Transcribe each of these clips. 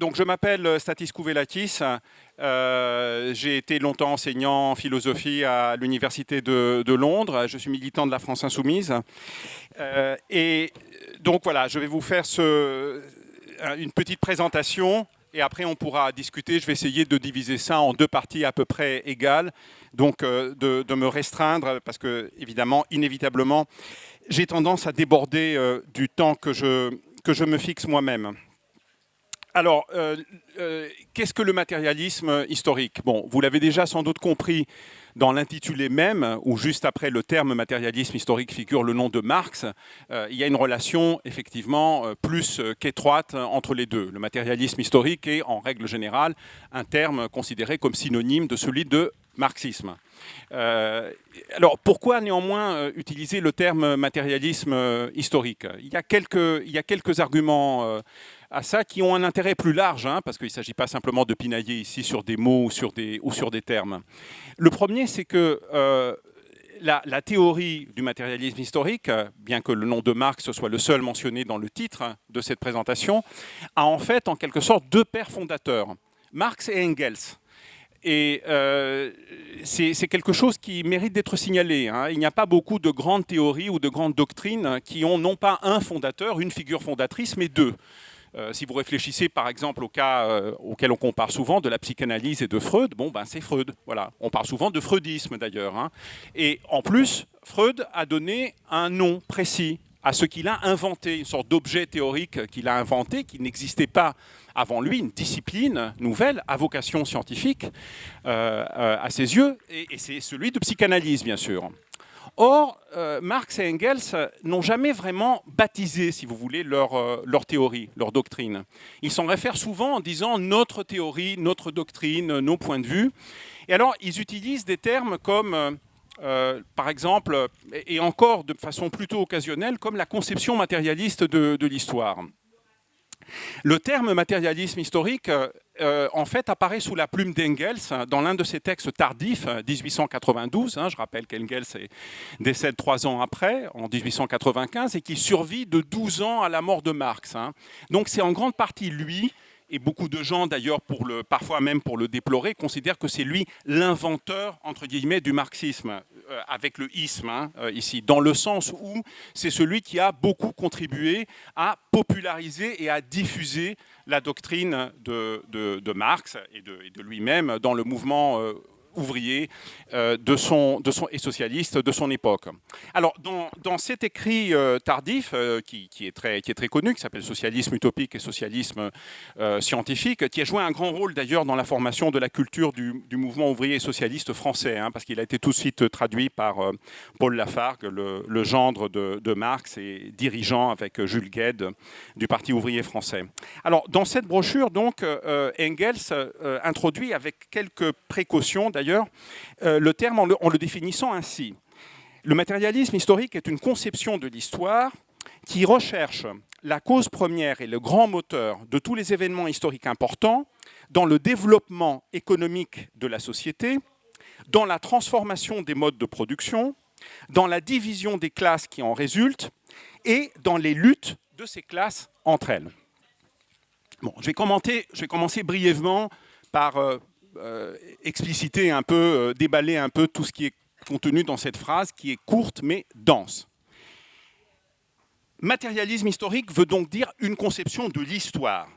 Donc je m'appelle Stathis Kouvelatis, j'ai été longtemps enseignant en philosophie à l'Université de Londres, je suis militant de la France Insoumise. Et donc voilà, je vais vous faire une petite présentation et après on pourra discuter. Je vais essayer de diviser ça en deux parties à peu près égales, donc de me restreindre parce que évidemment, inévitablement, j'ai tendance à déborder du temps que je me fixe moi-même. Alors, qu'est-ce que le matérialisme historique? Bon, vous l'avez déjà sans doute compris dans l'intitulé même, où juste après le terme matérialisme historique figure le nom de Marx, il y a une relation effectivement plus qu'étroite entre les deux. Le matérialisme historique est, en règle générale, un terme considéré comme synonyme de celui de marxisme. Alors, pourquoi néanmoins utiliser le terme matérialisme historique? Il y a quelques arguments à ça qui ont un intérêt plus large, parce qu'il ne s'agit pas simplement de pinailler ici sur des mots ou sur des termes. Le premier, c'est que la théorie du matérialisme historique, bien que le nom de Marx soit le seul mentionné dans le titre de cette présentation, a en fait, en quelque sorte, deux pères fondateurs, Marx et Engels. Et c'est quelque chose qui mérite d'être signalé. Il n'y a pas beaucoup de grandes théories ou de grandes doctrines qui ont non pas un fondateur, une figure fondatrice, mais deux. Si vous réfléchissez par exemple au cas auquel on compare souvent de la psychanalyse et de Freud, c'est Freud. Voilà. On parle souvent de freudisme d'ailleurs. Et en plus, Freud a donné un nom précis à ce qu'il a inventé, une sorte d'objet théorique qu'il a inventé, qui n'existait pas avant lui, une discipline nouvelle à vocation scientifique à ses yeux, et c'est celui de psychanalyse bien sûr. Or, Marx et Engels n'ont jamais vraiment baptisé, si vous voulez, leur théorie, leur doctrine. Ils s'en réfèrent souvent en disant notre théorie, notre doctrine, nos points de vue. Et alors, ils utilisent des termes comme, par exemple, et encore de façon plutôt occasionnelle, comme la conception matérialiste de l'histoire. Le terme matérialisme historique, en fait, apparaît sous la plume d'Engels dans l'un de ses textes tardifs, 1892. Je rappelle qu'Engels décède 3 ans après, en 1895, et qu'il survit de 12 ans à la mort de Marx. Donc c'est en grande partie lui, et beaucoup de gens d'ailleurs, parfois même pour le déplorer, considèrent que c'est lui l'inventeur, entre guillemets, du marxisme, avec le isme ici, dans le sens où c'est celui qui a beaucoup contribué à populariser et à diffuser la doctrine de Marx et de lui-même dans le mouvement ouvrier et socialiste de son époque. Alors, dans cet écrit tardif, qui est très connu, qui s'appelle Socialisme utopique et socialisme scientifique, qui a joué un grand rôle d'ailleurs dans la formation de la culture du mouvement ouvrier et socialiste français, parce qu'il a été tout de suite traduit par Paul Lafargue, le gendre de Marx et dirigeant avec Jules Guesde du Parti ouvrier français. Alors, dans cette brochure, donc, Engels introduit avec quelques précautions, d'ailleurs, le terme en le définissant ainsi. Le matérialisme historique est une conception de l'histoire qui recherche la cause première et le grand moteur de tous les événements historiques importants dans le développement économique de la société, dans la transformation des modes de production, dans la division des classes qui en résultent et dans les luttes de ces classes entre elles. Bon, je vais commencer brièvement par expliciter un peu, déballer un peu tout ce qui est contenu dans cette phrase qui est courte mais dense. Matérialisme historique veut donc dire une conception de l'histoire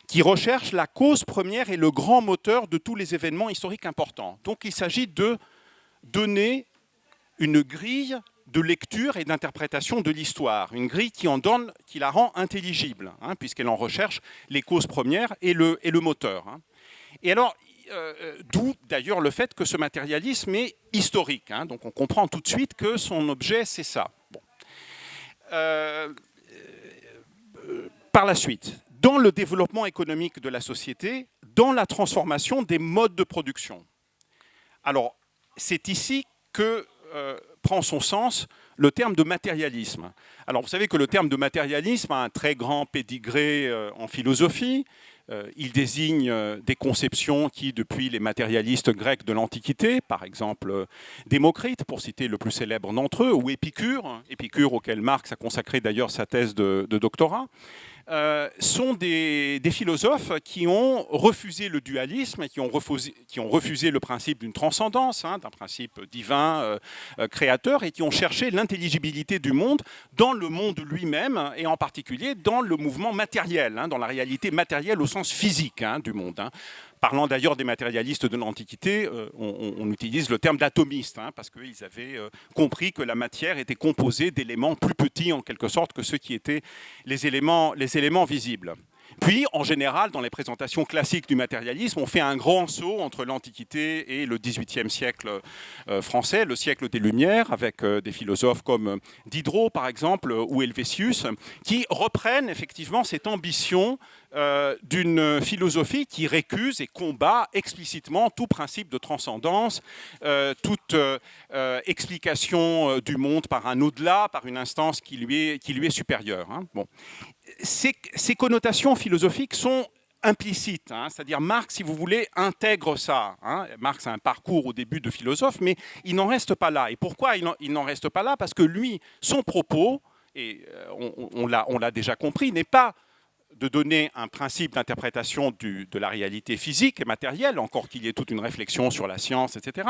qui recherche la cause première et le grand moteur de tous les événements historiques importants. Donc il s'agit de donner une grille de lecture et d'interprétation de l'histoire, une grille qui la rend intelligible, puisqu'elle en recherche les causes premières et le moteur. Et alors, d'où d'ailleurs le fait que ce matérialisme est historique. Donc on comprend tout de suite que son objet, c'est ça. Bon. Par la suite, dans le développement économique de la société, dans la transformation des modes de production. Alors, c'est ici que prend son sens le terme de matérialisme. Alors, vous savez que le terme de matérialisme a un très grand pédigré en philosophie. Il désigne des conceptions qui, depuis les matérialistes grecs de l'Antiquité, par exemple Démocrite, pour citer le plus célèbre d'entre eux, ou Épicure auquel Marx a consacré d'ailleurs sa thèse de doctorat, sont des philosophes qui ont refusé le dualisme, qui ont refusé le principe d'une transcendance, d'un principe divin créateur, et qui ont cherché l'intelligibilité du monde dans le monde lui-même, et en particulier dans le mouvement matériel, dans la réalité matérielle au sens physique du monde. Parlant d'ailleurs des matérialistes de l'Antiquité, on utilise le terme d'atomiste, parce qu'ils avaient compris que la matière était composée d'éléments plus petits, en quelque sorte, que ceux qui étaient les éléments visibles. Puis, en général, dans les présentations classiques du matérialisme, on fait un grand saut entre l'Antiquité et le XVIIIe siècle français, le siècle des Lumières, avec des philosophes comme Diderot, par exemple, ou Helvétius, qui reprennent effectivement cette ambition d'une philosophie qui récuse et combat explicitement tout principe de transcendance, toute explication du monde par un au-delà, par une instance qui lui est supérieure. Bon. Ces connotations philosophiques sont implicites, c'est-à-dire Marx, si vous voulez, intègre ça. Marx a un parcours au début de philosophe, mais il n'en reste pas là. Et pourquoi il n'en reste pas là? Parce que lui, son propos, et on l'a déjà compris, n'est pas de donner un principe d'interprétation de la réalité physique et matérielle, encore qu'il y ait toute une réflexion sur la science, etc.,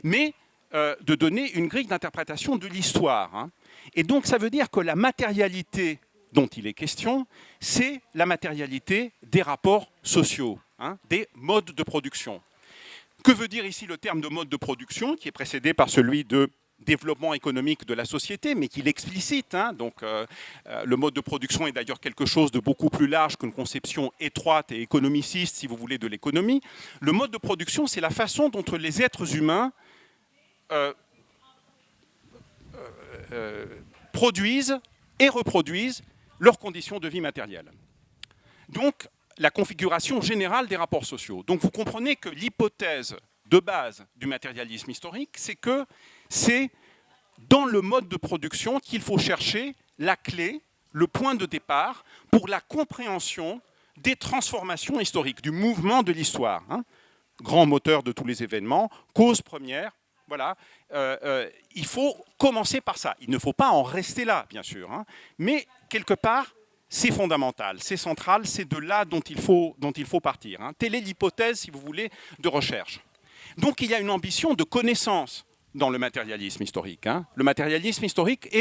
mais de donner une grille d'interprétation de l'histoire. Et donc ça veut dire que la matérialité dont il est question, c'est la matérialité des rapports sociaux, des modes de production. Que veut dire ici le terme de mode de production, qui est précédé par celui de développement économique de la société, mais qui l'explicite. Donc, le mode de production est d'ailleurs quelque chose de beaucoup plus large qu'une conception étroite et économiciste, si vous voulez, de l'économie. Le mode de production, c'est la façon dont les êtres humains produisent et reproduisent leurs conditions de vie matérielles. Donc, la configuration générale des rapports sociaux. Donc, vous comprenez que l'hypothèse de base du matérialisme historique, c'est que c'est dans le mode de production qu'il faut chercher la clé, le point de départ pour la compréhension des transformations historiques, du mouvement de l'histoire. Grand moteur de tous les événements, cause première. Voilà, il faut commencer par ça. Il ne faut pas en rester là, bien sûr, mais quelque part, c'est fondamental, c'est central, c'est de là dont il faut partir. Telle est l'hypothèse, si vous voulez, de recherche. Donc, il y a une ambition de connaissance dans le matérialisme historique. Le matérialisme historique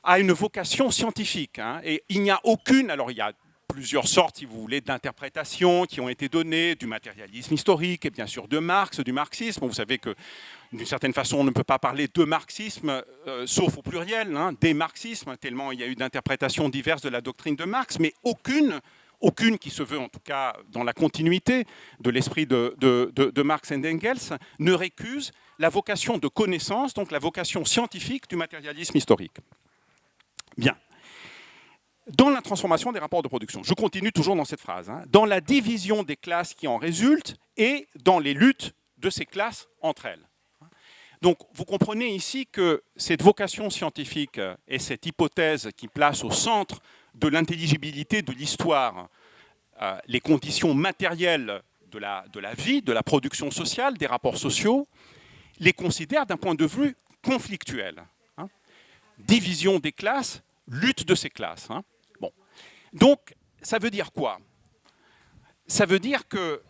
a une vocation scientifique. Et il n'y a aucune... Alors, il y a plusieurs sortes, si vous voulez, d'interprétations qui ont été données du matérialisme historique et bien sûr de Marx, du marxisme. Vous savez que, d'une certaine façon, on ne peut pas parler de marxisme, sauf au pluriel, des marxismes, tellement il y a eu d'interprétations diverses de la doctrine de Marx, mais aucune qui se veut en tout cas dans la continuité de l'esprit de Marx et d'Engels, ne récuse la vocation de connaissance, donc la vocation scientifique du matérialisme historique. Bien. Dans la transformation des rapports de production, je continue toujours dans cette phrase, dans la division des classes qui en résultent et dans les luttes de ces classes entre elles. Donc, vous comprenez ici que cette vocation scientifique et cette hypothèse qui place au centre de l'intelligibilité de l'histoire les conditions matérielles de la vie, de la production sociale, des rapports sociaux, les considère d'un point de vue conflictuel. Division des classes, lutte de ces classes. Bon. Donc, ça veut dire quoi? Ça veut dire que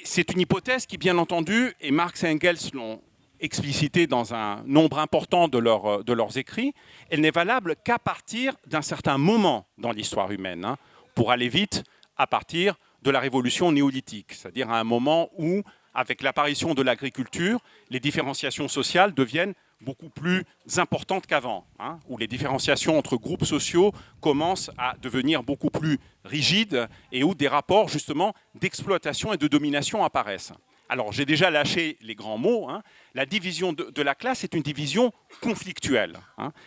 c'est une hypothèse qui, bien entendu, et Marx et Engels l'ont explicité dans un nombre important de leurs écrits, elle n'est valable qu'à partir d'un certain moment dans l'histoire humaine. Pour aller vite, à partir de la révolution néolithique, c'est-à-dire à un moment où, avec l'apparition de l'agriculture, les différenciations sociales deviennent beaucoup plus importantes qu'avant, où les différenciations entre groupes sociaux commencent à devenir beaucoup plus rigides et où des rapports justement d'exploitation et de domination apparaissent. Alors, j'ai déjà lâché les grands mots. La division de la classe est une division conflictuelle.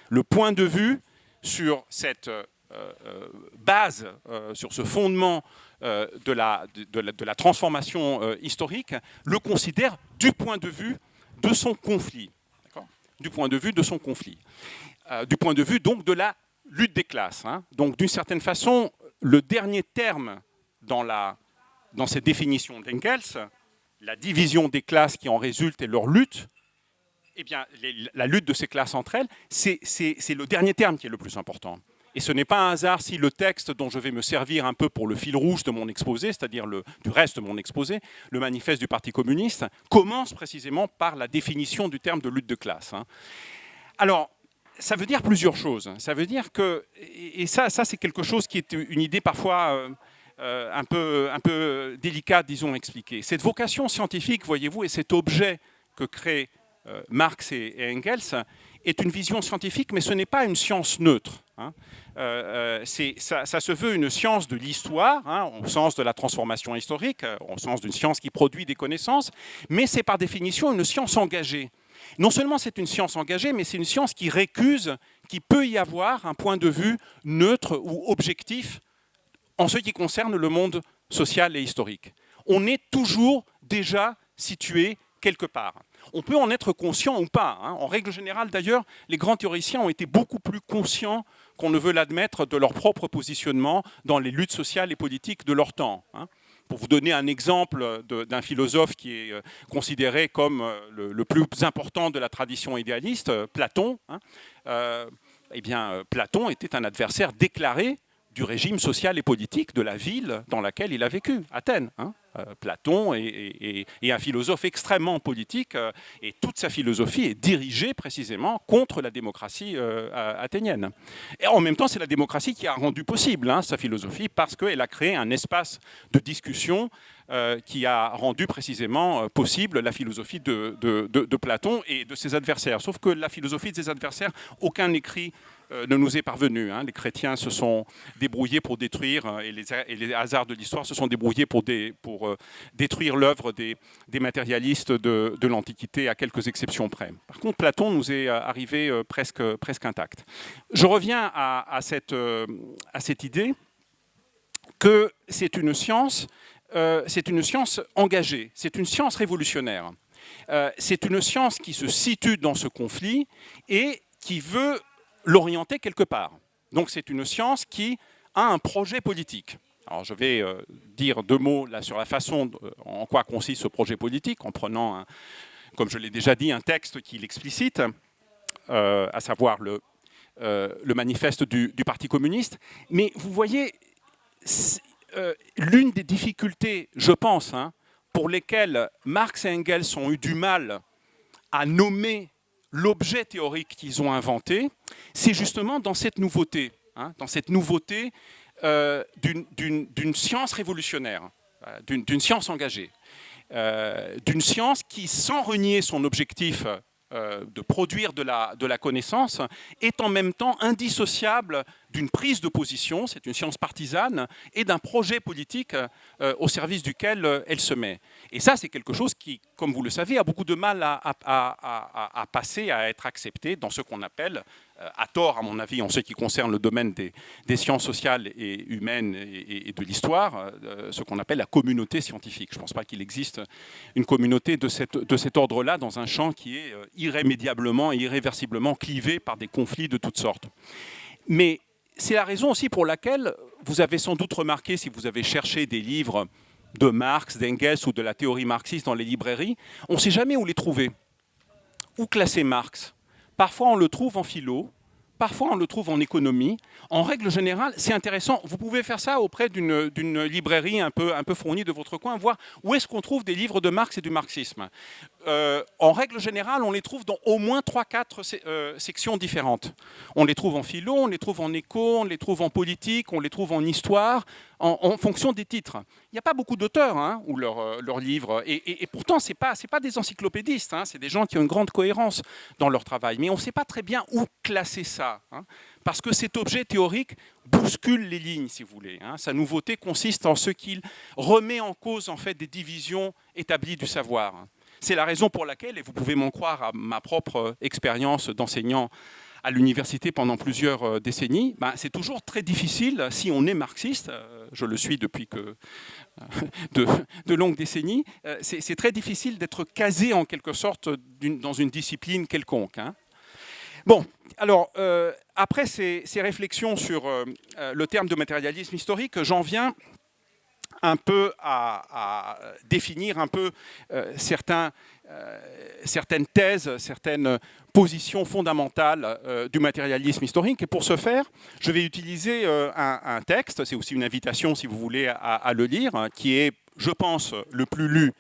Le point de vue sur cette base, sur ce fondement de la transformation historique, le considère du point de vue de son conflit. Du point de vue de son conflit. Du point de vue, donc, de la lutte des classes. Donc, d'une certaine façon, le dernier terme dans cette définition d'Engels, la division des classes qui en résulte et leur lutte, eh bien, la lutte de ces classes entre elles, c'est le dernier terme qui est le plus important. Et ce n'est pas un hasard si le texte dont je vais me servir un peu pour le fil rouge de mon exposé, c'est-à-dire du reste de mon exposé, le manifeste du Parti communiste, commence précisément par la définition du terme de lutte de classe. Alors, ça veut dire plusieurs choses. Ça veut dire que, et ça c'est quelque chose qui est une idée parfois un peu délicate, disons, à expliquer. Cette vocation scientifique, voyez-vous, et cet objet que créent Marx et Engels, est une vision scientifique, mais ce n'est pas une science neutre. Ça se veut une science de l'histoire, au sens de la transformation historique, au sens d'une science qui produit des connaissances, mais c'est par définition une science engagée. Non seulement c'est une science engagée, mais c'est une science qui récuse qu'il peut y avoir un point de vue neutre ou objectif en ce qui concerne le monde social et historique. On est toujours déjà situé quelque part. On peut en être conscient ou pas. En règle générale, d'ailleurs, les grands théoriciens ont été beaucoup plus conscients qu'on ne veut l'admettre de leur propre positionnement dans les luttes sociales et politiques de leur temps. Pour vous donner un exemple d'un philosophe qui est considéré comme le plus important de la tradition idéaliste, Platon, Platon était un adversaire déclaré du régime social et politique de la ville dans laquelle il a vécu, Athènes. Platon est un philosophe extrêmement politique et toute sa philosophie est dirigée précisément contre la démocratie athénienne. Et en même temps, c'est la démocratie qui a rendu possible sa philosophie parce qu'elle a créé un espace de discussion qui a rendu précisément possible la philosophie de Platon et de ses adversaires. Sauf que la philosophie de ses adversaires, aucun écrit ne nous est parvenu. Les chrétiens se sont débrouillés pour détruire, et les hasards de l'histoire se sont débrouillés pour détruire l'œuvre des matérialistes de l'Antiquité, à quelques exceptions près. Par contre, Platon nous est arrivé presque intact. Je reviens à cette idée que c'est une science engagée, c'est une science révolutionnaire. C'est une science qui se situe dans ce conflit et qui veut l'orienter quelque part. Donc c'est une science qui a un projet politique. Alors je vais dire deux mots là sur la façon en quoi consiste ce projet politique, en prenant, comme je l'ai déjà dit, un texte qui l'explicite, à savoir le manifeste du Parti communiste. Mais vous voyez, l'une des difficultés, je pense, pour lesquelles Marx et Engels ont eu du mal à nommer l'objet théorique qu'ils ont inventé, c'est justement dans cette nouveauté, d'une science révolutionnaire, d'une science engagée, d'une science qui, sans renier son objectif de produire de la connaissance, est en même temps indissociable d'une prise de position, c'est une science partisane, et d'un projet politique au service duquel elle se met. Et ça, c'est quelque chose qui, comme vous le savez, a beaucoup de mal à passer, à être accepté dans ce qu'on appelle, à tort à mon avis, en ce qui concerne le domaine des sciences sociales et humaines et de l'histoire, ce qu'on appelle la communauté scientifique. Je ne pense pas qu'il existe une communauté de cet ordre-là dans un champ qui est irrémédiablement et irréversiblement clivé par des conflits de toutes sortes. Mais c'est la raison aussi pour laquelle vous avez sans doute remarqué, si vous avez cherché des livres de Marx, d'Engels ou de la théorie marxiste dans les librairies, on ne sait jamais où les trouver. Où classer Marx? Parfois on le trouve en philo, parfois on le trouve en économie. En règle générale, c'est intéressant. Vous pouvez faire ça auprès d'une librairie un peu fournie de votre coin, voir où est-ce qu'on trouve des livres de Marx et du marxisme. En règle générale, on les trouve dans au moins 3-4 sections différentes. On les trouve en philo, on les trouve en éco, on les trouve en politique, on les trouve en histoire, en fonction des titres. Il n'y a pas beaucoup d'auteurs ou leurs livres. Et pourtant, ce n'est pas des encyclopédistes, c'est des gens qui ont une grande cohérence dans leur travail. Mais on ne sait pas très bien où classer ça. Parce que cet objet théorique bouscule les lignes, si vous voulez. Sa nouveauté consiste en ce qu'il remet en cause en fait, des divisions établies du savoir. C'est la raison pour laquelle, et vous pouvez m'en croire à ma propre expérience d'enseignant à l'université pendant plusieurs décennies, c'est toujours très difficile, si on est marxiste, je le suis depuis de longues décennies, c'est très difficile d'être casé en quelque sorte dans une discipline quelconque. Bon, alors, après ces réflexions sur le terme de matérialisme historique, j'en viens un peu à définir un peu certaines thèses, certaines positions fondamentales du matérialisme historique. Et pour ce faire, je vais utiliser un texte, c'est aussi une invitation si vous voulez à le lire, hein, qui est, je pense, le plus lu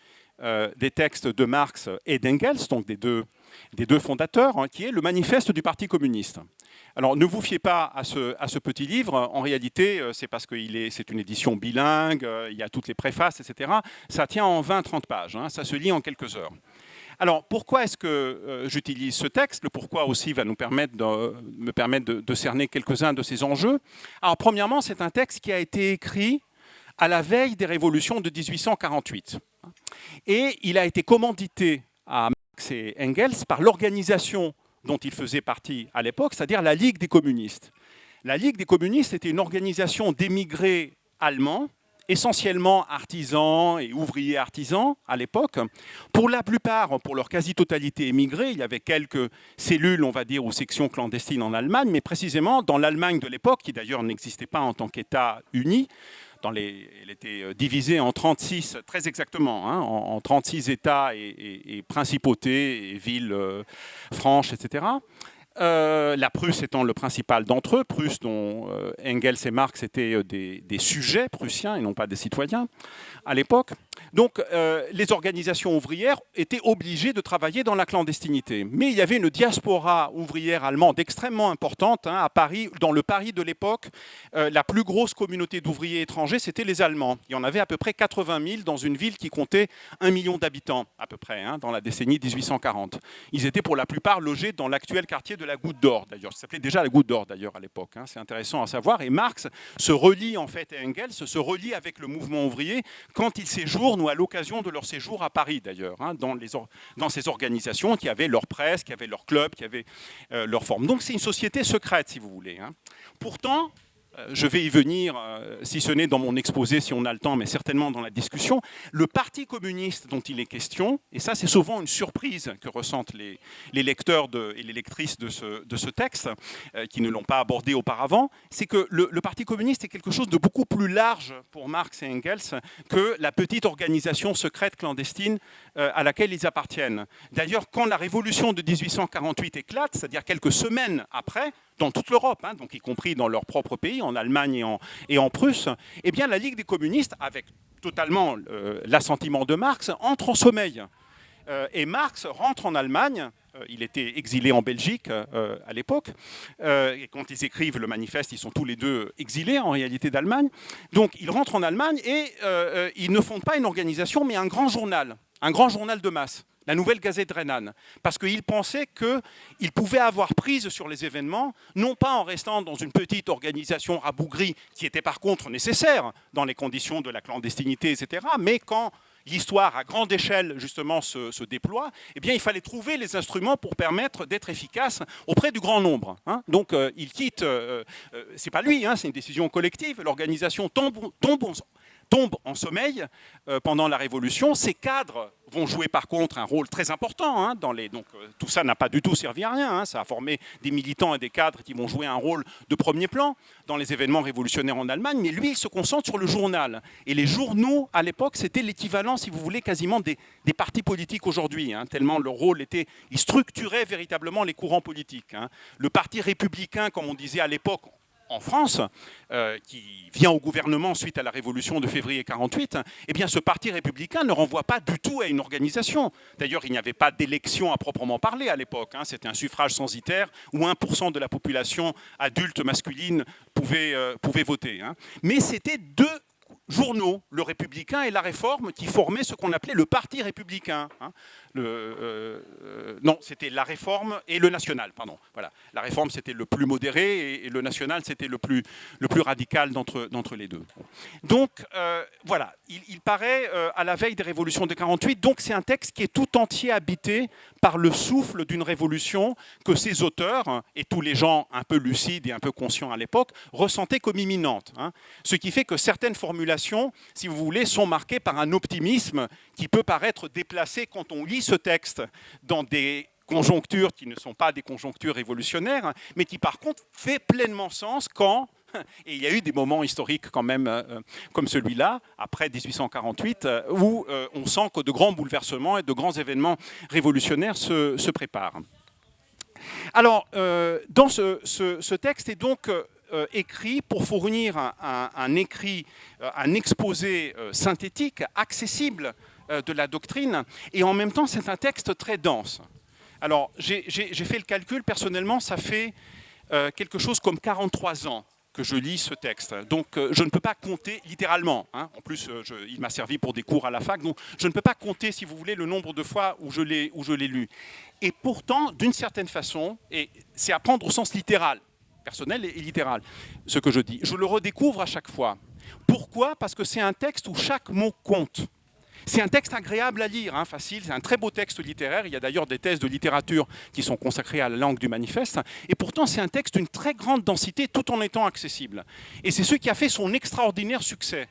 des textes de Marx et d'Engels, donc des deux fondateurs, hein, qui est le manifeste du Parti communiste. Alors, ne vous fiez pas à ce petit livre. En réalité, c'est parce que c'est une édition bilingue, il y a toutes les préfaces, etc. Ça tient en 20-30 pages. Hein, ça se lit en quelques heures. Alors, pourquoi est-ce que j'utilise ce texte? Le pourquoi aussi va me permettre de cerner quelques-uns de ces enjeux. Alors, premièrement, c'est un texte qui a été écrit à la veille des révolutions de 1848. Et il a été commandité à Marx et Engels par l'organisation dont ils faisaient partie à l'époque, c'est-à-dire la Ligue des communistes. La Ligue des communistes était une organisation d'émigrés allemands, essentiellement artisans et ouvriers artisans à l'époque. Pour la plupart, pour leur quasi-totalité émigrés, il y avait quelques cellules, on va dire, ou sections clandestines en Allemagne, mais précisément dans l'Allemagne de l'époque, qui d'ailleurs n'existait pas en tant qu'État uni. Elle était divisée en 36, très exactement, hein, en 36 États et principautés et villes franches, etc. La Prusse étant le principal d'entre eux, Prusse dont Engels et Marx étaient des sujets prussiens et non pas des citoyens à l'époque. Donc les organisations ouvrières étaient obligées de travailler dans la clandestinité. Mais il y avait une diaspora ouvrière allemande extrêmement importante, hein, à Paris. Dans le Paris de l'époque, la plus grosse communauté d'ouvriers étrangers, c'était les Allemands. Il y en avait à peu près 80 000 dans une ville qui comptait 1 million d'habitants, à peu près, hein, dans la décennie 1840. Ils étaient pour la plupart logés dans l'actuel quartier de la Goutte d'Or, d'ailleurs. Ça s'appelait déjà la Goutte d'Or, d'ailleurs, à l'époque. Hein. C'est intéressant à savoir. Et Marx se relie, en fait, et Engels se relie avec le mouvement ouvrier quand ils séjournent ou à l'occasion de leur séjour à Paris, d'ailleurs, hein, dans ces organisations qui avaient leur presse, qui avaient leur club, qui avaient leur forme. Donc c'est une société secrète, si vous voulez. Hein. Pourtant, je vais y venir, si ce n'est dans mon exposé, si on a le temps, mais certainement dans la discussion. Le Parti communiste dont il est question, et ça c'est souvent une surprise que ressentent les lecteurs et les lectrices de ce texte, qui ne l'ont pas abordé auparavant, c'est que le Parti communiste est quelque chose de beaucoup plus large pour Marx et Engels que la petite organisation secrète clandestine à laquelle ils appartiennent. D'ailleurs, quand la révolution de 1848 éclate, c'est-à-dire quelques semaines après, dans toute l'Europe, hein, donc y compris dans leur propre pays, en Allemagne et en Prusse, eh bien, la Ligue des communistes, avec totalement l'assentiment de Marx, entre en sommeil. Et Marx rentre en Allemagne. Il était exilé en Belgique à l'époque. Et quand ils écrivent le manifeste, ils sont tous les deux exilés en réalité d'Allemagne. Donc ils rentrent en Allemagne et ils ne fondent pas une organisation, mais un grand journal de masse. La Nouvelle Gazette rhénane, parce qu'ils pensaient qu'ils pouvaient avoir prise sur les événements, non pas en restant dans une petite organisation rabougrie, qui était par contre nécessaire dans les conditions de la clandestinité, etc., mais quand l'histoire à grande échelle justement se déploie, eh bien, il fallait trouver les instruments pour permettre d'être efficace auprès du grand nombre. Hein. Donc il quitte, c'est pas lui, hein, c'est une décision collective, l'organisation tombe en sommeil pendant la Révolution. Ces cadres vont jouer par contre un rôle très important. Hein, donc tout ça n'a pas du tout servi à rien. Hein, ça a formé des militants et des cadres qui vont jouer un rôle de premier plan dans les événements révolutionnaires en Allemagne. Mais lui, il se concentre sur le journal. Et les journaux, à l'époque, c'était l'équivalent, si vous voulez, quasiment des partis politiques aujourd'hui. Hein, tellement leur rôle était... Il structurait véritablement les courants politiques. Hein. Le parti républicain, comme on disait à l'époque, en France, qui vient au gouvernement suite à la révolution de février 1948, eh bien, ce parti républicain ne renvoie pas du tout à une organisation. D'ailleurs, il n'y avait pas d'élection à proprement parler à l'époque. Hein. C'était un suffrage censitaire où 1% de la population adulte masculine pouvait voter. Hein. Mais c'était deux journaux, le Républicain et la Réforme, qui formaient ce qu'on appelait le Parti républicain. Hein. Non, c'était la Réforme et le National, pardon. Voilà. La Réforme, c'était le plus modéré et le National, c'était le plus radical d'entre les deux. Donc, voilà, il paraît à la veille des révolutions de 48, donc c'est un texte qui est tout entier habité par le souffle d'une révolution que ces auteurs, et tous les gens un peu lucides et un peu conscients à l'époque, ressentaient comme imminente. Hein. Ce qui fait que certaines formulations, si vous voulez, sont marquées par un optimisme qui peut paraître déplacé quand on lit ce texte dans des conjonctures qui ne sont pas des conjonctures révolutionnaires, mais qui par contre fait pleinement sens quand Et il y a eu des moments historiques quand même comme celui-là, après 1848, où on sent que de grands bouleversements et de grands événements révolutionnaires se préparent. Alors, dans ce texte est donc écrit pour fournir un exposé synthétique, accessible de la doctrine, et en même temps c'est un texte très dense. Alors, j'ai fait le calcul, personnellement, ça fait quelque chose comme 43 ans que je lis ce texte. Donc, je ne peux pas compter littéralement. Hein. En plus, il m'a servi pour des cours à la fac. Donc, je ne peux pas compter, si vous voulez, le nombre de fois où je l'ai lu. Et pourtant, d'une certaine façon, et c'est à prendre au sens littéral, personnel et littéral, ce que je dis, je le redécouvre à chaque fois. Pourquoi ? Parce que c'est un texte où chaque mot compte. C'est un texte agréable à lire, hein, facile, c'est un très beau texte littéraire. Il y a d'ailleurs des thèses de littérature qui sont consacrées à la langue du manifeste. Et pourtant, c'est un texte d'une très grande densité tout en étant accessible. Et c'est ce qui a fait son extraordinaire succès.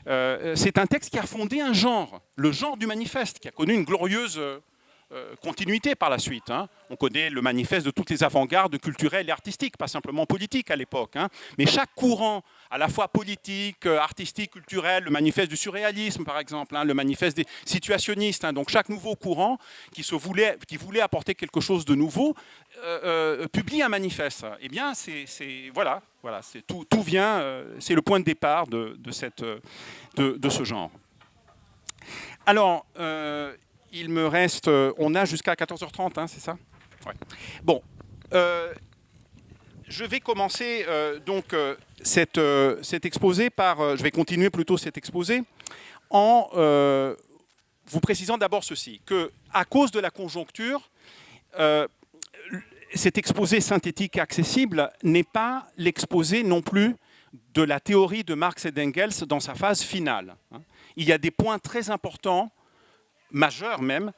C'est un texte qui a fondé un genre, le genre du manifeste, qui a connu une glorieuse continuité par la suite. Hein. On connaît le manifeste de toutes les avant-gardes culturelles et artistiques, pas simplement politiques à l'époque. Hein. Mais chaque courant, à la fois politique, artistique, culturel, le manifeste du surréalisme par exemple, hein, le manifeste des situationnistes, hein, donc chaque nouveau courant qui voulait apporter quelque chose de nouveau, publie un manifeste. Eh bien, voilà, tout vient, c'est le point de départ de ce genre. Alors, il me reste... on a jusqu'à 14h30, hein, c'est ça ? Ouais. Bon. Je vais commencer donc cet exposé par... je vais continuer plutôt cet exposé en vous précisant d'abord ceci, qu'à cause de la conjoncture, cet exposé synthétique et accessible n'est pas l'exposé non plus de la théorie de Marx et d'Engels dans sa phase finale. Il y a des points très importants, majeur même,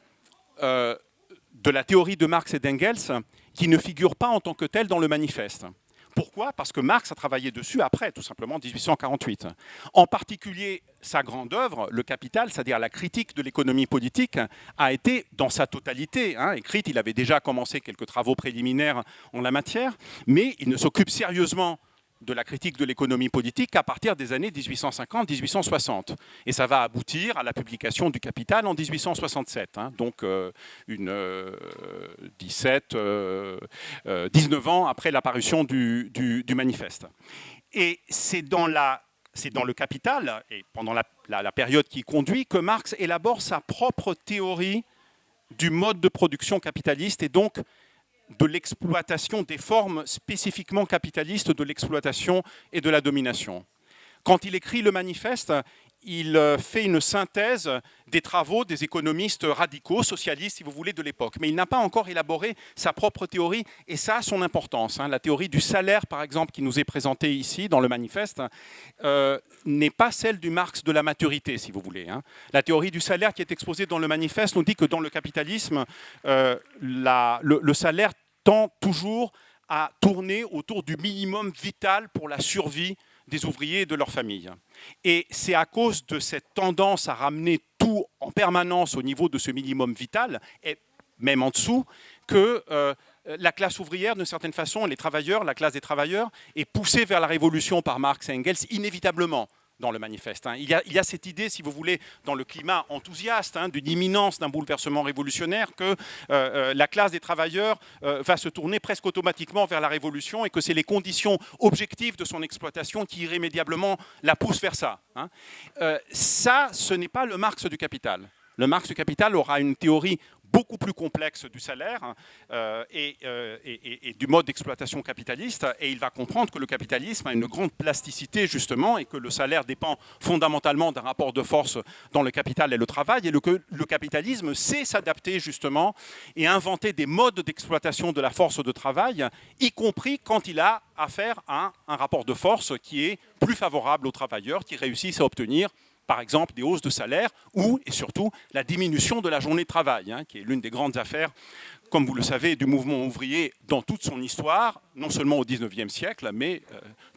de la théorie de Marx et d'Engels qui ne figure pas en tant que telle dans le manifeste. Pourquoi ? Parce que Marx a travaillé dessus après, tout simplement, 1848. En particulier, sa grande œuvre, Le Capital, c'est-à-dire la critique de l'économie politique, a été dans sa totalité écrite. Il avait déjà commencé quelques travaux préliminaires en la matière, mais il ne s'occupe sérieusement de la critique de l'économie politique qu'à partir des années 1850-1860. Et ça va aboutir à la publication du Capital en 1867. Donc 19 ans après l'apparition du manifeste. Et c'est dans le Capital, et pendant la période qui conduit, que Marx élabore sa propre théorie du mode de production capitaliste et donc de l'exploitation, des formes spécifiquement capitalistes de l'exploitation et de la domination. Quand il écrit le manifeste, il fait une synthèse des travaux des économistes radicaux, socialistes si vous voulez, de l'époque. Mais il n'a pas encore élaboré sa propre théorie, et ça a son importance. La théorie du salaire, par exemple, qui nous est présentée ici dans le manifeste, n'est pas celle du Marx de la maturité, si vous voulez. La théorie du salaire qui est exposée dans le manifeste nous dit que dans le capitalisme, le salaire tend toujours à tourner autour du minimum vital pour la survie des ouvriers et de leurs familles. Et c'est à cause de cette tendance à ramener tout en permanence au niveau de ce minimum vital, et même en dessous, que la classe ouvrière, d'une certaine façon, les travailleurs, la classe des travailleurs, est poussée vers la révolution par Marx et Engels inévitablement dans le manifeste. Il y a cette idée, si vous voulez, dans le climat enthousiaste, d'une imminence d'un bouleversement révolutionnaire, que la classe des travailleurs va se tourner presque automatiquement vers la révolution et que c'est les conditions objectives de son exploitation qui irrémédiablement la poussent vers ça. Ça, ce n'est pas le Marx du Capital. Le Marx du Capital aura une théorie beaucoup plus complexe du salaire et du mode d'exploitation capitaliste, et il va comprendre que le capitalisme a une grande plasticité justement, et que le salaire dépend fondamentalement d'un rapport de force dans le capital et le travail, et que le capitalisme sait s'adapter justement et inventer des modes d'exploitation de la force de travail, y compris quand il a affaire à un rapport de force qui est plus favorable aux travailleurs, qui réussissent à obtenir par exemple des hausses de salaire ou, et surtout, la diminution de la journée de travail, qui est l'une des grandes affaires, comme vous le savez, du mouvement ouvrier dans toute son histoire, non seulement au XIXe siècle, mais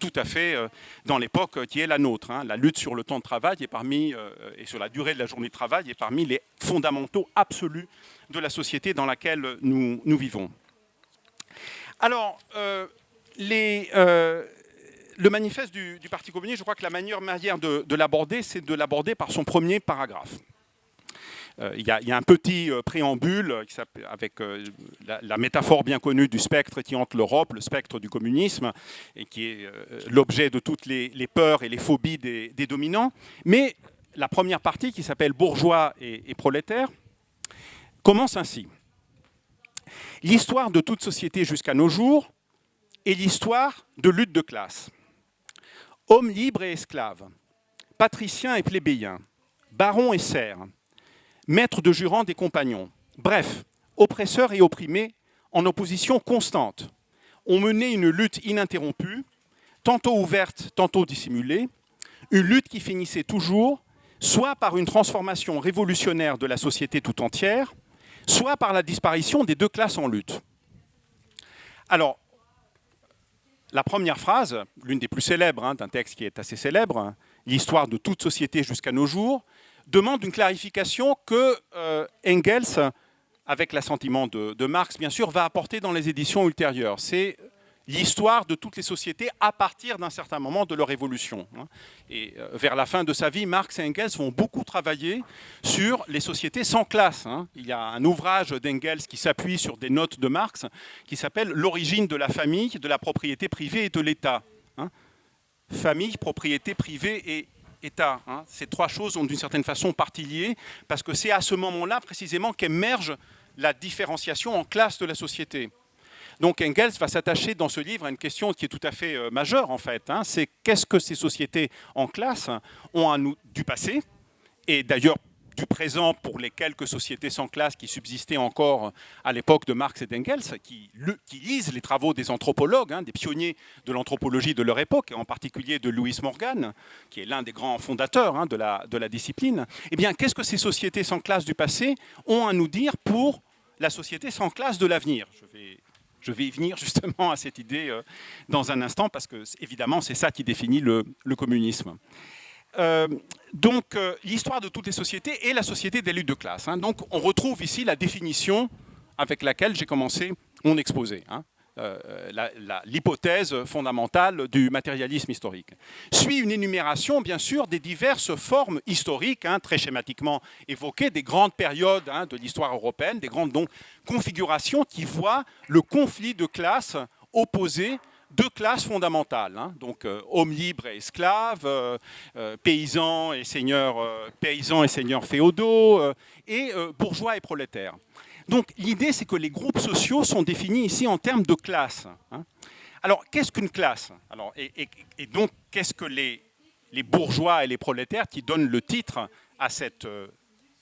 tout à fait dans l'époque qui est la nôtre. La lutte sur le temps de travail et sur la durée de la journée de travail est parmi les fondamentaux absolus de la société dans laquelle nous vivons. Alors, le manifeste du Parti communiste, je crois que la meilleure manière de l'aborder, c'est de l'aborder par son premier paragraphe. Il y a un petit préambule avec la métaphore bien connue du spectre qui hante l'Europe, le spectre du communisme, et qui est l'objet de toutes les peurs et les phobies des dominants. Mais la première partie, qui s'appelle Bourgeois et prolétaires, commence ainsi. L'histoire de toute société jusqu'à nos jours est l'histoire de lutte de classe. Hommes libres et esclaves, patriciens et plébéiens, barons et serfs, maîtres de jurants des compagnons, bref, oppresseurs et opprimés en opposition constante, ont mené une lutte ininterrompue, tantôt ouverte, tantôt dissimulée, une lutte qui finissait toujours soit par une transformation révolutionnaire de la société tout entière, soit par la disparition des deux classes en lutte. Alors, la première phrase, l'une des plus célèbres d'un texte qui est assez célèbre, l'histoire de toute société jusqu'à nos jours, demande une clarification que Engels, avec l'assentiment de Marx, bien sûr, va apporter dans les éditions ultérieures. C'est l'histoire de toutes les sociétés à partir d'un certain moment de leur évolution. Et vers la fin de sa vie, Marx et Engels vont beaucoup travailler sur les sociétés sans classe. Il y a un ouvrage d'Engels qui s'appuie sur des notes de Marx qui s'appelle « L'origine de la famille, de la propriété privée et de l'État ». Famille, propriété privée et État. Ces trois choses ont d'une certaine façon partie liée parce que c'est à ce moment-là précisément qu'émerge la différenciation en classes de la société. Donc Engels va s'attacher dans ce livre à une question qui est tout à fait majeure en fait. C'est qu'est-ce que ces sociétés en classe ont du passé et d'ailleurs du présent pour les quelques sociétés sans classe qui subsistaient encore à l'époque de Marx et d'Engels, qui lisent les travaux des anthropologues, des pionniers de l'anthropologie de leur époque, et en particulier de Lewis Morgan, qui est l'un des grands fondateurs de la discipline. Eh bien, qu'est-ce que ces sociétés sans classe du passé ont à nous dire pour la société sans classe de l'avenir ? Je vais y venir justement à cette idée dans un instant, parce que évidemment, c'est ça qui définit le communisme. Donc, l'histoire de toutes les sociétés est la société des luttes de classe. Donc, on retrouve ici la définition avec laquelle j'ai commencé mon exposé. L'hypothèse fondamentale du matérialisme historique. Suit une énumération, bien sûr, des diverses formes historiques, très schématiquement évoquées, des grandes périodes de l'histoire européenne, des grandes configurations qui voient le conflit de classes opposées, deux classes fondamentales, donc hommes libres et esclaves, paysans et seigneurs féodaux, et bourgeois et prolétaires. Donc l'idée, c'est que les groupes sociaux sont définis ici en termes de classe. Alors, qu'est-ce qu'une classe ? Et donc, qu'est-ce que les bourgeois et les prolétaires qui donnent le titre à cette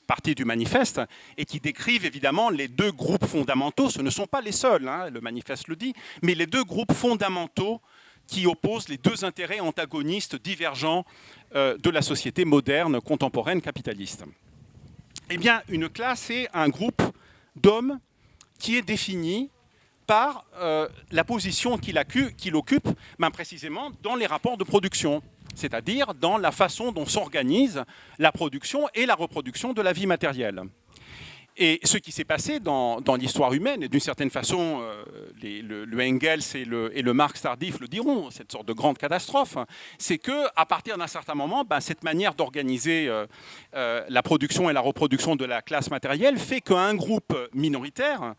partie du manifeste et qui décrivent évidemment les deux groupes fondamentaux, ce ne sont pas les seuls, le manifeste le dit, mais les deux groupes fondamentaux qui opposent les deux intérêts antagonistes divergents de la société moderne, contemporaine, capitaliste. Eh bien, une classe, c'est un groupe d'hommes qui est défini par la position qu'il occupe, précisément dans les rapports de production, c'est-à-dire dans la façon dont s'organise la production et la reproduction de la vie matérielle. Et ce qui s'est passé dans l'histoire humaine, et d'une certaine façon, le Engels et le Marx tardif le diront, cette sorte de grande catastrophe, c'est qu'à partir d'un certain moment, cette manière d'organiser la production et la reproduction de la classe matérielle fait qu'un groupe minoritaire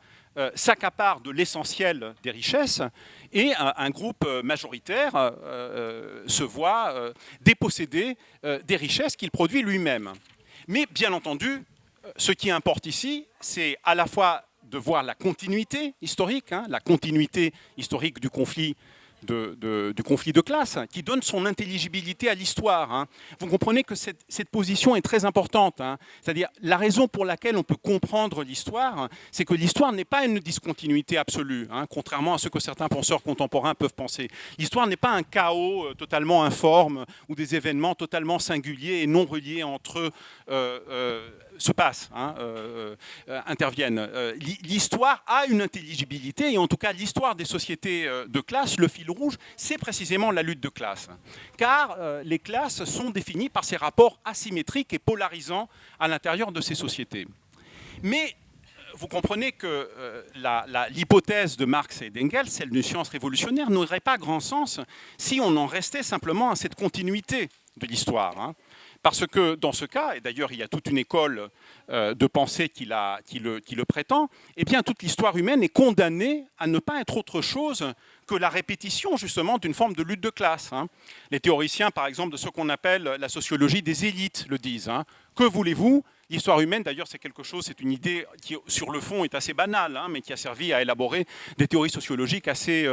s'accapare de l'essentiel des richesses et un groupe majoritaire se voit dépossédé des richesses qu'il produit lui-même. Mais bien entendu, ce qui importe ici, c'est à la fois de voir la continuité historique du conflit de classe, qui donne son intelligibilité à l'histoire. Vous comprenez que cette position est très importante. C'est-à-dire, la raison pour laquelle on peut comprendre l'histoire, c'est que l'histoire n'est pas une discontinuité absolue, contrairement à ce que certains penseurs contemporains peuvent penser. L'histoire n'est pas un chaos totalement informe, où des événements totalement singuliers et non reliés entre eux se passent, interviennent. L'histoire a une intelligibilité, et en tout cas l'histoire des sociétés de classe, le fil rouge, c'est précisément la lutte de classe. Car les classes sont définies par ces rapports asymétriques et polarisants à l'intérieur de ces sociétés. Mais vous comprenez que l'hypothèse de Marx et d'Engels, celle d'une science révolutionnaire, n'aurait pas grand sens si on en restait simplement à cette continuité de l'histoire. Hein. Parce que dans ce cas, et d'ailleurs il y a toute une école de pensée qui le prétend, eh bien toute l'histoire humaine est condamnée à ne pas être autre chose que la répétition justement d'une forme de lutte de classe. Hein. Les théoriciens, par exemple, de ce qu'on appelle la sociologie des élites le disent. Hein. Que voulez-vous ? L'histoire humaine, d'ailleurs, c'est quelque chose, c'est une idée qui, sur le fond, est assez banale, hein, mais qui a servi à élaborer des théories sociologiques assez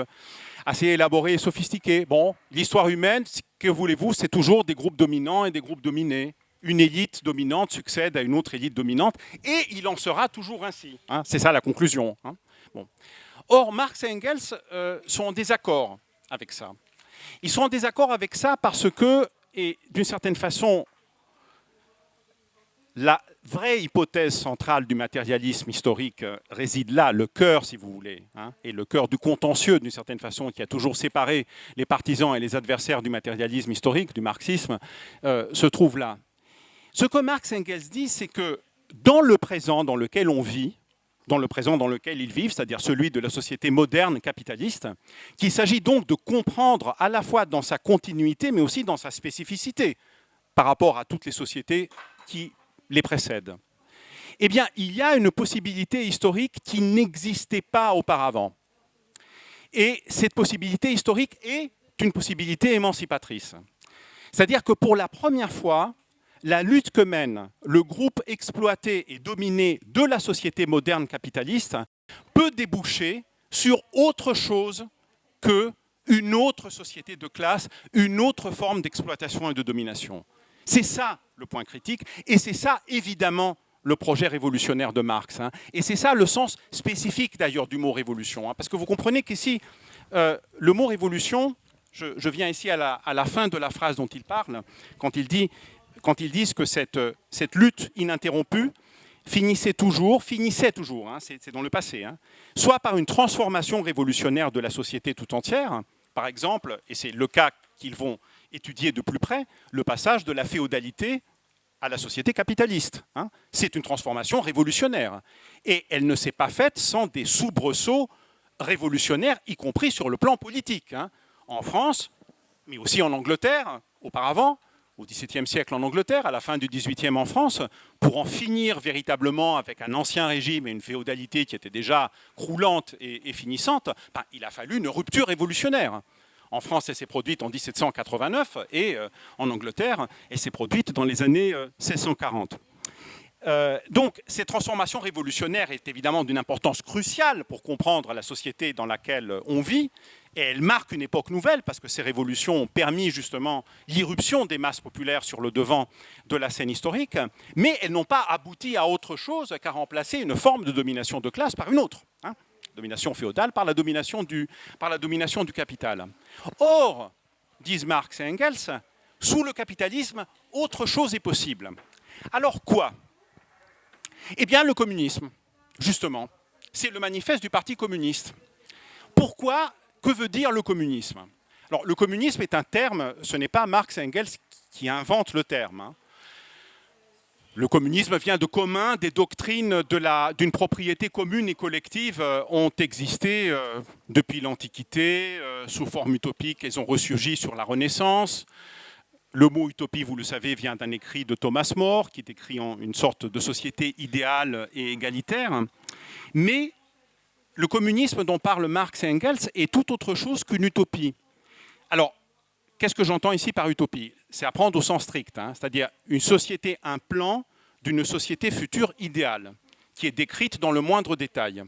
élaborées et sophistiquées. Bon, l'histoire humaine, que voulez-vous, c'est toujours des groupes dominants et des groupes dominés. Une élite dominante succède à une autre élite dominante, et il en sera toujours ainsi. Hein, c'est ça la conclusion. Hein. Bon. Or, Marx et Engels sont en désaccord avec ça. Ils sont en désaccord avec ça parce que, et d'une certaine façon, la vraie hypothèse centrale du matérialisme historique réside là, le cœur, si vous voulez, hein, et le cœur du contentieux, d'une certaine façon, qui a toujours séparé les partisans et les adversaires du matérialisme historique, du marxisme, se trouve là. Ce que Marx et Engels disent, c'est que dans le présent dans lequel on vit, dans le présent dans lequel ils vivent, c'est-à-dire celui de la société moderne capitaliste, qu'il s'agit donc de comprendre à la fois dans sa continuité, mais aussi dans sa spécificité par rapport à toutes les sociétés qui les précèdent. Eh bien, il y a une possibilité historique qui n'existait pas auparavant. Et cette possibilité historique est une possibilité émancipatrice. C'est-à-dire que pour la première fois, la lutte que mène le groupe exploité et dominé de la société moderne capitaliste peut déboucher sur autre chose qu'une autre société de classe, une autre forme d'exploitation et de domination. C'est ça le point critique, et c'est ça évidemment le projet révolutionnaire de Marx. Hein. Et c'est ça le sens spécifique d'ailleurs du mot révolution. Hein, parce que vous comprenez qu'ici, le mot révolution, je viens ici à la fin de la phrase dont il parle, quand ils disent que cette lutte ininterrompue finissait toujours, hein, c'est dans le passé, hein, soit par une transformation révolutionnaire de la société tout entière, par exemple, et c'est le cas qu'ils vont étudier de plus près, le passage de la féodalité à la société capitaliste. Hein. C'est une transformation révolutionnaire. Et elle ne s'est pas faite sans des soubresauts révolutionnaires, y compris sur le plan politique. Hein. En France, mais aussi en Angleterre, auparavant, au XVIIe siècle en Angleterre, à la fin du XVIIIe en France, pour en finir véritablement avec un ancien régime et une féodalité qui était déjà croulante et finissante, il a fallu une rupture révolutionnaire. En France, elle s'est produite en 1789 et en Angleterre, elle s'est produite dans les années 1640. Donc, cette transformation révolutionnaire est évidemment d'une importance cruciale pour comprendre la société dans laquelle on vit. Et elle marque une époque nouvelle parce que ces révolutions ont permis justement l'irruption des masses populaires sur le devant de la scène historique. Mais elles n'ont pas abouti à autre chose qu'à remplacer une forme de domination de classe par une autre. Hein, domination féodale par la domination du capital. Or, disent Marx et Engels, sous le capitalisme, autre chose est possible. Alors quoi ? Eh bien, le communisme, justement. C'est le manifeste du Parti communiste. Pourquoi ? Que veut dire le communisme ? Alors, le communisme est un terme, ce n'est pas Marx et Engels qui inventent le terme. Hein. Le communisme vient de commun, des doctrines d'une propriété commune et collective ont existé depuis l'Antiquité, sous forme utopique, elles ont ressurgi sur la Renaissance. Le mot utopie, vous le savez, vient d'un écrit de Thomas More, qui décrit une sorte de société idéale et égalitaire. Mais le communisme dont parlent Marx et Engels est tout autre chose qu'une utopie. Alors, qu'est-ce que j'entends ici par utopie ? C'est à prendre au sens strict, hein, c'est-à-dire une société, un plan d'une société future idéale, qui est décrite dans le moindre détail.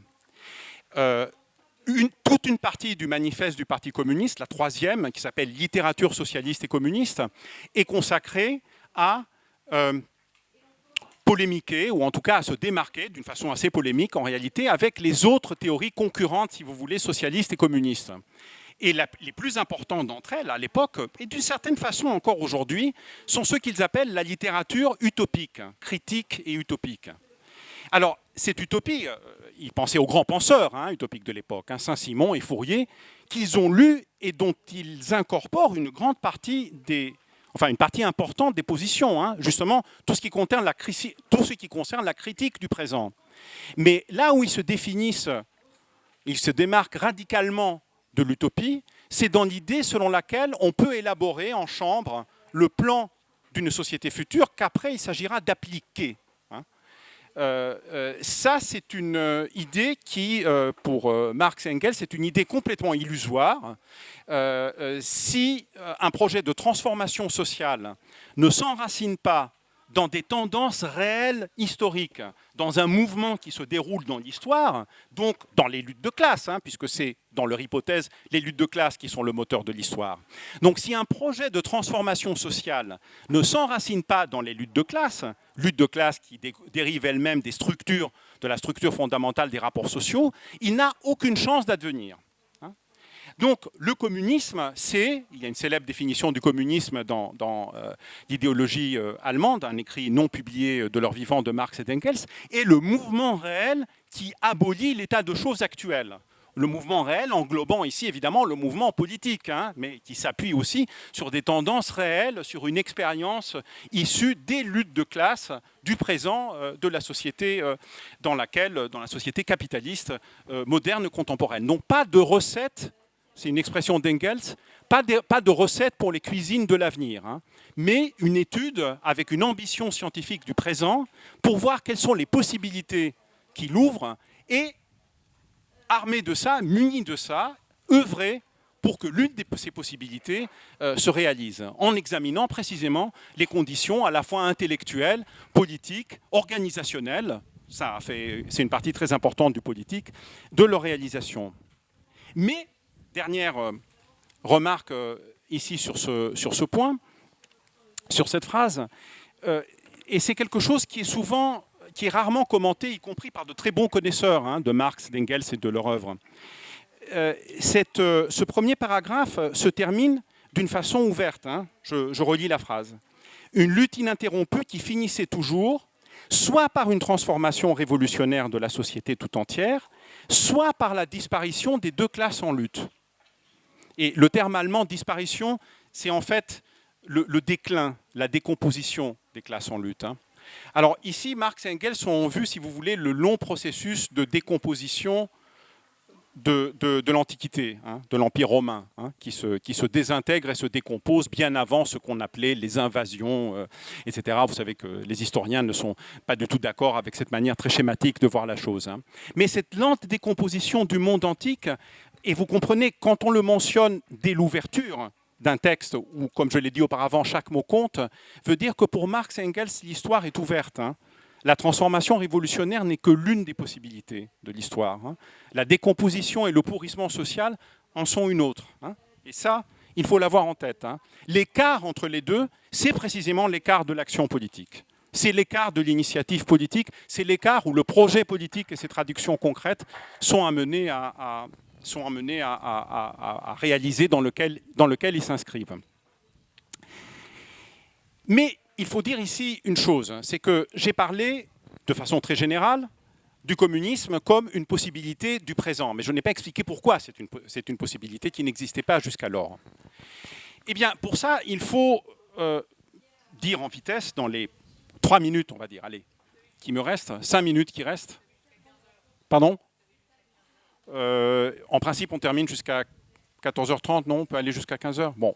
Toute une partie du manifeste du Parti communiste, la troisième, qui s'appelle « Littérature socialiste et communiste », est consacrée à polémiquer, ou en tout cas à se démarquer d'une façon assez polémique en réalité, avec les autres théories concurrentes, si vous voulez, socialistes et communistes. Et les plus importantes d'entre elles, à l'époque, et d'une certaine façon encore aujourd'hui, sont ceux qu'ils appellent la littérature utopique, critique et utopique. Alors, cette utopie, ils pensaient aux grands penseurs utopiques de l'époque, Saint-Simon et Fourier, qu'ils ont lu et dont ils incorporent une grande partie des enfin une partie importante des positions, hein, justement tout ce qui concerne la critique du présent. Mais là où ils se définissent, ils se démarquent radicalement de l'utopie, c'est dans l'idée selon laquelle on peut élaborer en chambre le plan d'une société future qu'après il s'agira d'appliquer. Ça, c'est une idée qui, pour Marx et Engels, c'est une idée complètement illusoire. Si un projet de transformation sociale ne s'enracine pas dans des tendances réelles historiques, dans un mouvement qui se déroule dans l'histoire, donc dans les luttes de classe, hein, puisque c'est dans leur hypothèse les luttes de classe qui sont le moteur de l'histoire. Donc si un projet de transformation sociale ne s'enracine pas dans les luttes de classe qui dérivent elles-mêmes des structures, de la structure fondamentale des rapports sociaux, il n'a aucune chance d'advenir. Donc le communisme, il y a une célèbre définition du communisme dans l'idéologie allemande, un écrit non publié de leur vivant de Marx et d'Engels, est le mouvement réel qui abolit l'état de choses actuel. Le mouvement réel englobant ici évidemment le mouvement politique, hein, mais qui s'appuie aussi sur des tendances réelles, sur une expérience issue des luttes de classe du présent de la société dans la société capitaliste moderne contemporaine. Donc pas de recette. C'est une expression d'Engels, pas de recette pour les cuisines de l'avenir, hein, mais une étude avec une ambition scientifique du présent pour voir quelles sont les possibilités qu'il ouvre et, armé de ça, muni de ça, œuvrer pour que l'une de ces possibilités se réalise, en examinant précisément les conditions à la fois intellectuelles, politiques, organisationnelles, c'est une partie très importante du politique, de leur réalisation. Mais dernière remarque ici sur ce point, sur cette phrase, et c'est quelque chose qui est rarement commenté, y compris par de très bons connaisseurs hein, de Marx, d'Engels et de leur œuvre. Ce premier paragraphe se termine d'une façon ouverte. Hein, je relis la phrase. Une lutte ininterrompue qui finissait toujours, soit par une transformation révolutionnaire de la société tout entière, soit par la disparition des deux classes en lutte. Et le terme allemand disparition, c'est en fait le déclin, la décomposition des classes en lutte. Hein. Alors ici, Marx et Engels ont vu, si vous voulez, le long processus de décomposition de l'Antiquité, hein, de l'Empire romain, hein, qui se désintègre et se décompose bien avant ce qu'on appelait les invasions, etc. Vous savez que les historiens ne sont pas du tout d'accord avec cette manière très schématique de voir la chose. Hein. Mais cette lente décomposition du monde antique, et vous comprenez, quand on le mentionne dès l'ouverture d'un texte, où, comme je l'ai dit auparavant, chaque mot compte, veut dire que pour Marx et Engels, l'histoire est ouverte. Hein. La transformation révolutionnaire n'est que l'une des possibilités de l'histoire. Hein. La décomposition et le pourrissement social en sont une autre. Hein. Et ça, il faut l'avoir en tête. Hein. L'écart entre les deux, c'est précisément l'écart de l'action politique. C'est l'écart de l'initiative politique, c'est l'écart où le projet politique et ses traductions concrètes sont amenés à réaliser, dans lequel ils s'inscrivent. Mais il faut dire ici une chose, c'est que j'ai parlé, de façon très générale, du communisme comme une possibilité du présent. Mais je n'ai pas expliqué pourquoi c'est une possibilité qui n'existait pas jusqu'alors. Eh bien, pour ça, il faut dire en vitesse, dans les 3 minutes, on va dire, allez, qui me restent, 5 minutes qui restent. Pardon ? En principe, on termine jusqu'à 14h30, non ? On peut aller jusqu'à 15h ? Bon.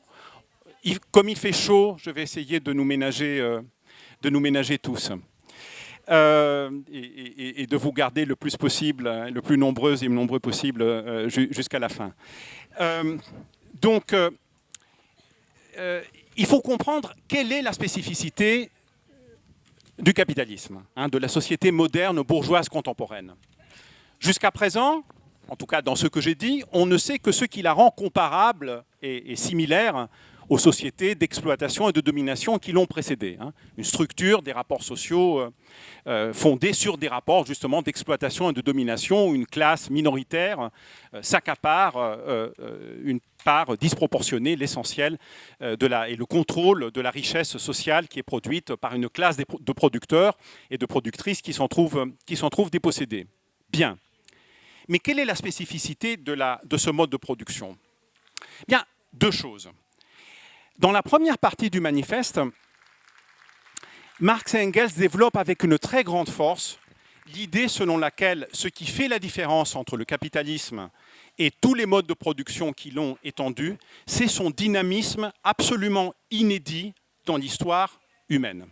Comme il fait chaud, je vais essayer de nous ménager tous et de vous garder le plus possible, le plus nombreux et nombreux possible jusqu'à la fin. Donc, il faut comprendre quelle est la spécificité du capitalisme, hein, de la société moderne bourgeoise contemporaine. Jusqu'à présent, en tout cas dans ce que j'ai dit, on ne sait que ce qui la rend comparable et similaire aux sociétés d'exploitation et de domination qui l'ont précédée. Hein. Une structure des rapports sociaux fondée sur des rapports justement d'exploitation et de domination où une classe minoritaire s'accapare une part disproportionnée, l'essentiel, et le contrôle de la richesse sociale qui est produite par une classe de producteurs et de productrices qui s'en trouvent dépossédés. Bien. Mais quelle est la spécificité de ce mode de production ? Bien, 2 choses. Dans la première partie du manifeste, Marx et Engels développent avec une très grande force l'idée selon laquelle ce qui fait la différence entre le capitalisme et tous les modes de production qui l'ont étendu, c'est son dynamisme absolument inédit dans l'histoire humaine.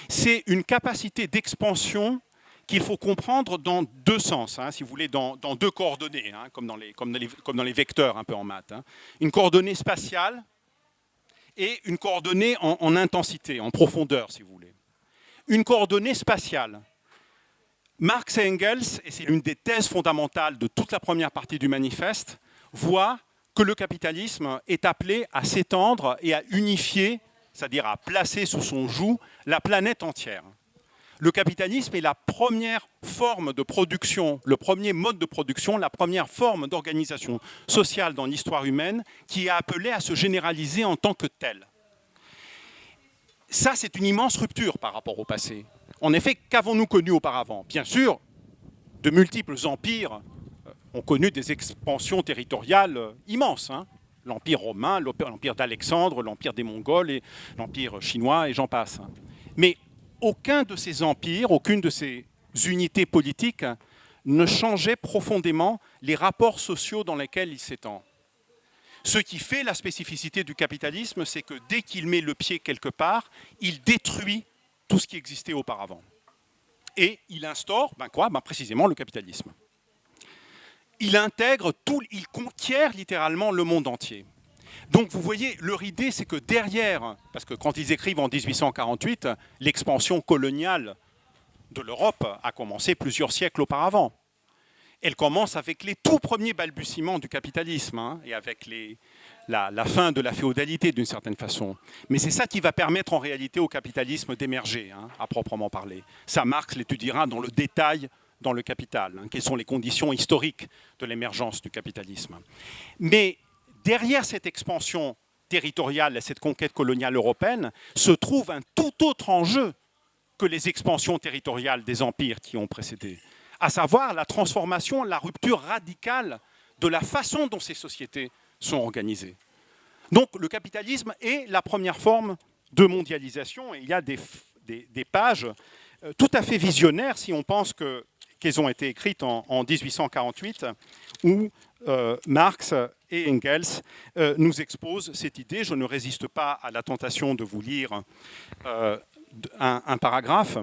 C'est une capacité d'expansion qu'il faut comprendre dans deux sens, si vous voulez, dans deux coordonnées, comme dans les vecteurs un peu en maths. Une coordonnée spatiale et une coordonnée en intensité, en profondeur, si vous voulez. Une coordonnée spatiale. Marx et Engels, et c'est l'une des thèses fondamentales de toute la première partie du manifeste, voient que le capitalisme est appelé à s'étendre et à unifier, c'est-à-dire à placer sous son joug la planète entière. Le capitalisme est la première forme de production, le premier mode de production, la première forme d'organisation sociale dans l'histoire humaine qui est appelée à se généraliser en tant que telle. Ça, c'est une immense rupture par rapport au passé. En effet, qu'avons-nous connu auparavant? Bien sûr, de multiples empires ont connu des expansions territoriales immenses. L'Empire romain, l'Empire d'Alexandre, l'Empire des Mongols, et l'Empire chinois, et j'en passe. Mais aucun de ces empires, aucune de ces unités politiques ne changeait profondément les rapports sociaux dans lesquels il s'étend. Ce qui fait la spécificité du capitalisme, c'est que dès qu'il met le pied quelque part, il détruit tout ce qui existait auparavant. Et il instaure, précisément le capitalisme. Il intègre tout, il conquiert littéralement le monde entier. Donc vous voyez, leur idée, c'est que derrière, parce que quand ils écrivent en 1848, l'expansion coloniale de l'Europe a commencé plusieurs siècles auparavant. Elle commence avec les tout premiers balbutiements du capitalisme et avec la fin de la féodalité d'une certaine façon. Mais c'est ça qui va permettre en réalité au capitalisme d'émerger, à proprement parler. Ça, Marx l'étudiera dans le détail dans le Capital, quelles sont les conditions historiques de l'émergence du capitalisme. Mais derrière cette expansion territoriale et cette conquête coloniale européenne se trouve un tout autre enjeu que les expansions territoriales des empires qui ont précédé, à savoir la transformation, la rupture radicale de la façon dont ces sociétés sont organisées. Donc le capitalisme est la première forme de mondialisation, et il y a des pages tout à fait visionnaires si on pense qu'elles ont été écrites en 1848, où Marx et Engels nous exposent cette idée. Je ne résiste pas à la tentation de vous lire un paragraphe.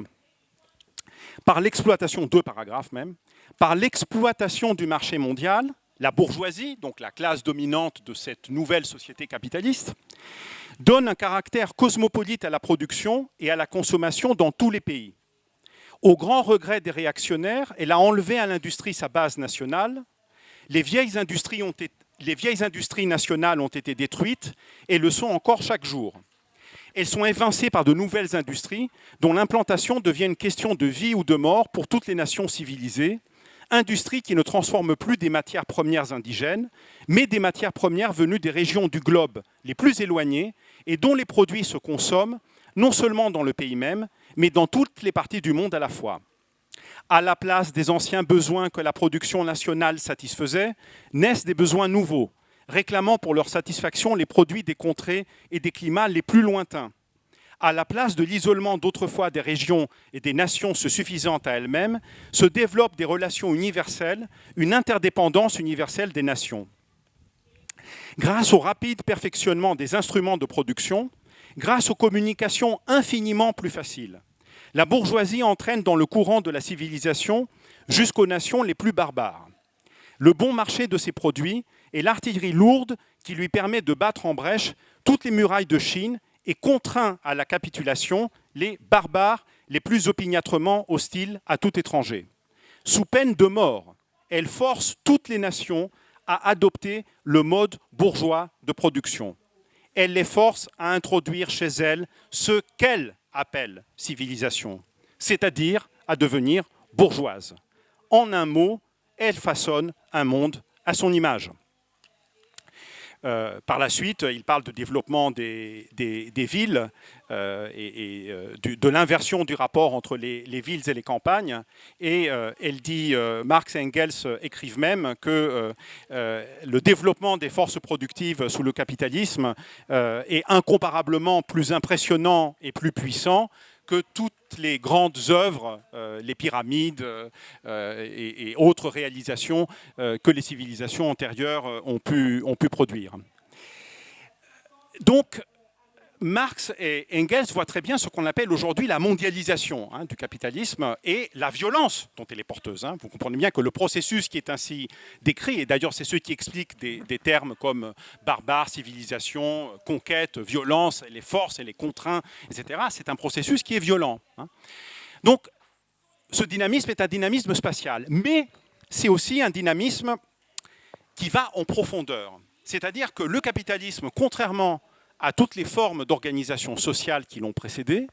Par l'exploitation, deux paragraphes même, par l'exploitation du marché mondial, la bourgeoisie, donc la classe dominante de cette nouvelle société capitaliste, donne un caractère cosmopolite à la production et à la consommation dans tous les pays. Au grand regret des réactionnaires, elle a enlevé à l'industrie sa base nationale. Les vieilles industries nationales ont été détruites et le sont encore chaque jour. Elles sont évincées par de nouvelles industries dont l'implantation devient une question de vie ou de mort pour toutes les nations civilisées. Industries qui ne transforment plus des matières premières indigènes, mais des matières premières venues des régions du globe les plus éloignées et dont les produits se consomment non seulement dans le pays même, mais dans toutes les parties du monde à la fois. À la place des anciens besoins que la production nationale satisfaisait, naissent des besoins nouveaux, réclamant pour leur satisfaction les produits des contrées et des climats les plus lointains. À la place de l'isolement d'autrefois des régions et des nations se suffisant à elles-mêmes, se développent des relations universelles, une interdépendance universelle des nations. Grâce au rapide perfectionnement des instruments de production, grâce aux communications infiniment plus faciles, la bourgeoisie entraîne dans le courant de la civilisation jusqu'aux nations les plus barbares. Le bon marché de ses produits et l'artillerie lourde qui lui permet de battre en brèche toutes les murailles de Chine et contraint à la capitulation les barbares les plus opiniâtrement hostiles à tout étranger. Sous peine de mort, elle force toutes les nations à adopter le mode bourgeois de production. Elle les force à introduire chez elles ce qu'elle appelle civilisation, c'est-à-dire à devenir bourgeoise. En un mot, elle façonne un monde à son image. Par la suite, il parle de développement des villes de l'inversion du rapport entre les villes et les campagnes. Et elle dit, Marx et Engels écrivent même que le développement des forces productives sous le capitalisme est incomparablement plus impressionnant et plus puissant que toutes les grandes œuvres, les pyramides et autres réalisations que les civilisations antérieures ont pu produire. Donc, Marx et Engels voient très bien ce qu'on appelle aujourd'hui la mondialisation du capitalisme et la violence dont elle est porteuse. Vous comprenez bien que le processus qui est ainsi décrit, et d'ailleurs c'est ce qui explique des termes comme barbare, civilisation, conquête, violence, les forces et les contraints, etc., c'est un processus qui est violent. Donc ce dynamisme est un dynamisme spatial, mais c'est aussi un dynamisme qui va en profondeur. C'est-à-dire que le capitalisme, contrairement à toutes les formes d'organisation sociale qui l'ont précédé,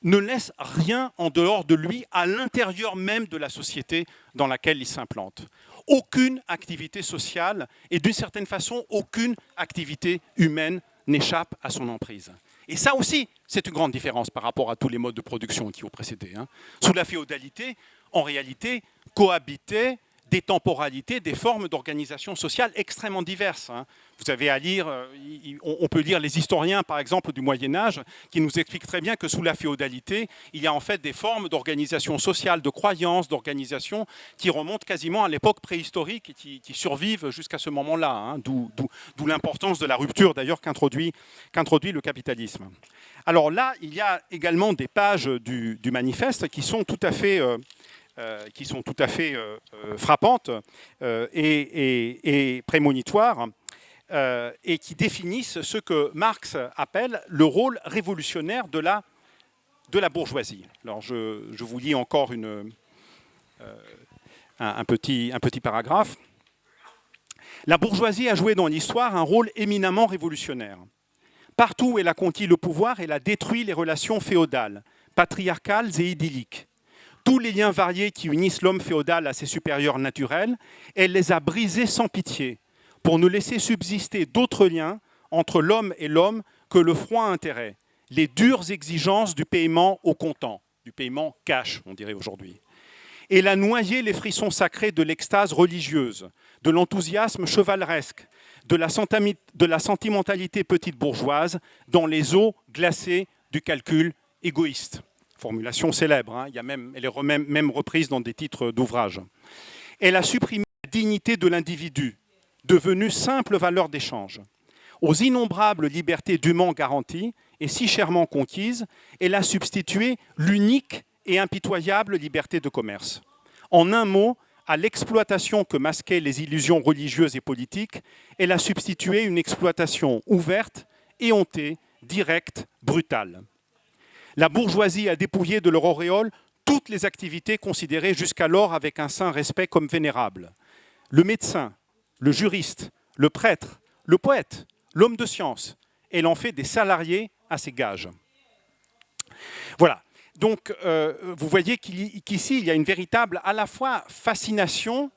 ne laisse rien en dehors de lui à l'intérieur même de la société dans laquelle il s'implante. Aucune activité sociale et d'une certaine façon, aucune activité humaine n'échappe à son emprise. Et ça aussi, c'est une grande différence par rapport à tous les modes de production qui ont précédé. Sous la féodalité, en réalité, cohabitaient des temporalités, des formes d'organisation sociale extrêmement diverses. Vous avez à lire, on peut lire les historiens, par exemple, du Moyen-Âge, qui nous expliquent très bien que sous la féodalité, il y a en fait des formes d'organisation sociale, de croyances, d'organisation qui remontent quasiment à l'époque préhistorique et qui survivent jusqu'à ce moment-là, d'où l'importance de la rupture, d'ailleurs, qu'introduit le capitalisme. Alors là, il y a également des pages du manifeste qui sont tout à fait frappantes et prémonitoires et qui définissent ce que Marx appelle le rôle révolutionnaire de la bourgeoisie. Alors je vous lis encore un petit paragraphe. La bourgeoisie a joué dans l'histoire un rôle éminemment révolutionnaire. Partout où elle a conquis le pouvoir, elle a détruit les relations féodales, patriarcales et idylliques. Tous les liens variés qui unissent l'homme féodal à ses supérieurs naturels, elle les a brisés sans pitié, pour ne laisser subsister d'autres liens entre l'homme et l'homme que le froid intérêt, les dures exigences du paiement au comptant, du paiement cash, on dirait aujourd'hui. Elle a noyé les frissons sacrés de l'extase religieuse, de l'enthousiasme chevaleresque, de la sentimentalité petite bourgeoise dans les eaux glacées du calcul égoïste. Formulation célèbre, elle est même reprise dans des titres d'ouvrages. Elle a supprimé la dignité de l'individu, devenue simple valeur d'échange. Aux innombrables libertés dûment garanties et si chèrement conquises, elle a substitué l'unique et impitoyable liberté de commerce. En un mot, à l'exploitation que masquaient les illusions religieuses et politiques, elle a substitué une exploitation ouverte, éhontée, directe, brutale. La bourgeoisie a dépouillé de leur auréole toutes les activités considérées jusqu'alors avec un saint respect comme vénérables. Le médecin, le juriste, le prêtre, le poète, l'homme de science, elle en fait des salariés à ses gages. Voilà. Donc, vous voyez qu'ici, il y a une véritable, à la fois, fascination,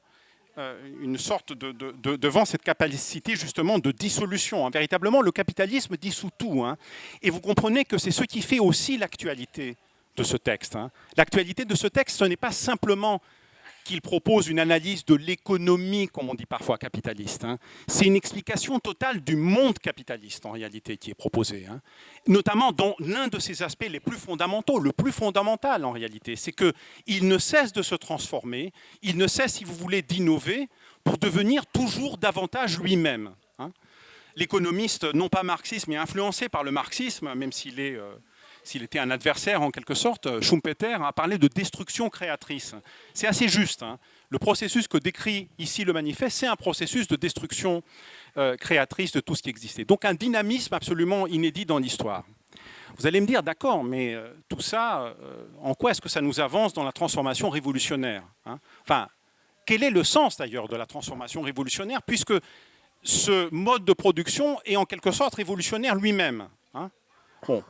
une sorte devant cette capacité, justement, de dissolution. Véritablement, le capitalisme dissout tout. Et vous comprenez que c'est ce qui fait aussi l'actualité de ce texte. L'actualité de ce texte, ce n'est pas simplement qu'il propose une analyse de l'économie, comme on dit parfois capitaliste. C'est une explication totale du monde capitaliste, en réalité, qui est proposée. Notamment dans l'un de ses aspects les plus fondamentaux, le plus fondamental, en réalité. C'est qu'il ne cesse de se transformer, il ne cesse, si vous voulez, d'innover pour devenir toujours davantage lui-même. L'économiste, non pas marxiste, mais influencé par le marxisme, même s'il était un adversaire en quelque sorte, Schumpeter a parlé de destruction créatrice. C'est assez juste. Le processus que décrit ici le manifeste, c'est un processus de destruction créatrice de tout ce qui existait. Donc un dynamisme absolument inédit dans l'histoire. Vous allez me dire, d'accord, mais tout ça, en quoi est-ce que ça nous avance dans la transformation révolutionnaire ? Enfin, quel est le sens d'ailleurs de la transformation révolutionnaire, puisque ce mode de production est en quelque sorte révolutionnaire lui-même. Bon.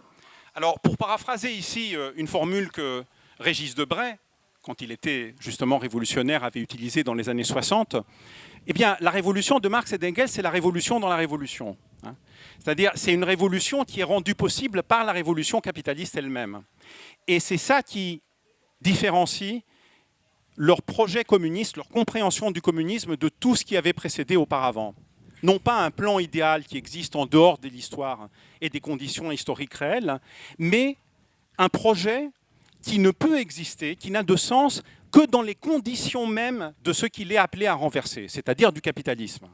Alors, pour paraphraser ici une formule que Régis Debray quand il était justement révolutionnaire, avait utilisé dans les années 60, eh bien, la révolution de Marx et d'Engels, c'est la révolution dans la révolution. C'est-à-dire, c'est une révolution qui est rendue possible par la révolution capitaliste elle-même. Et c'est ça qui différencie leur projet communiste, leur compréhension du communisme de tout ce qui avait précédé auparavant. Non pas un plan idéal qui existe en dehors de l'histoire et des conditions historiques réelles, mais un projet qui ne peut exister, qui n'a de sens que dans les conditions mêmes de ce qu'il est appelé à renverser, c'est-à-dire du capitalisme.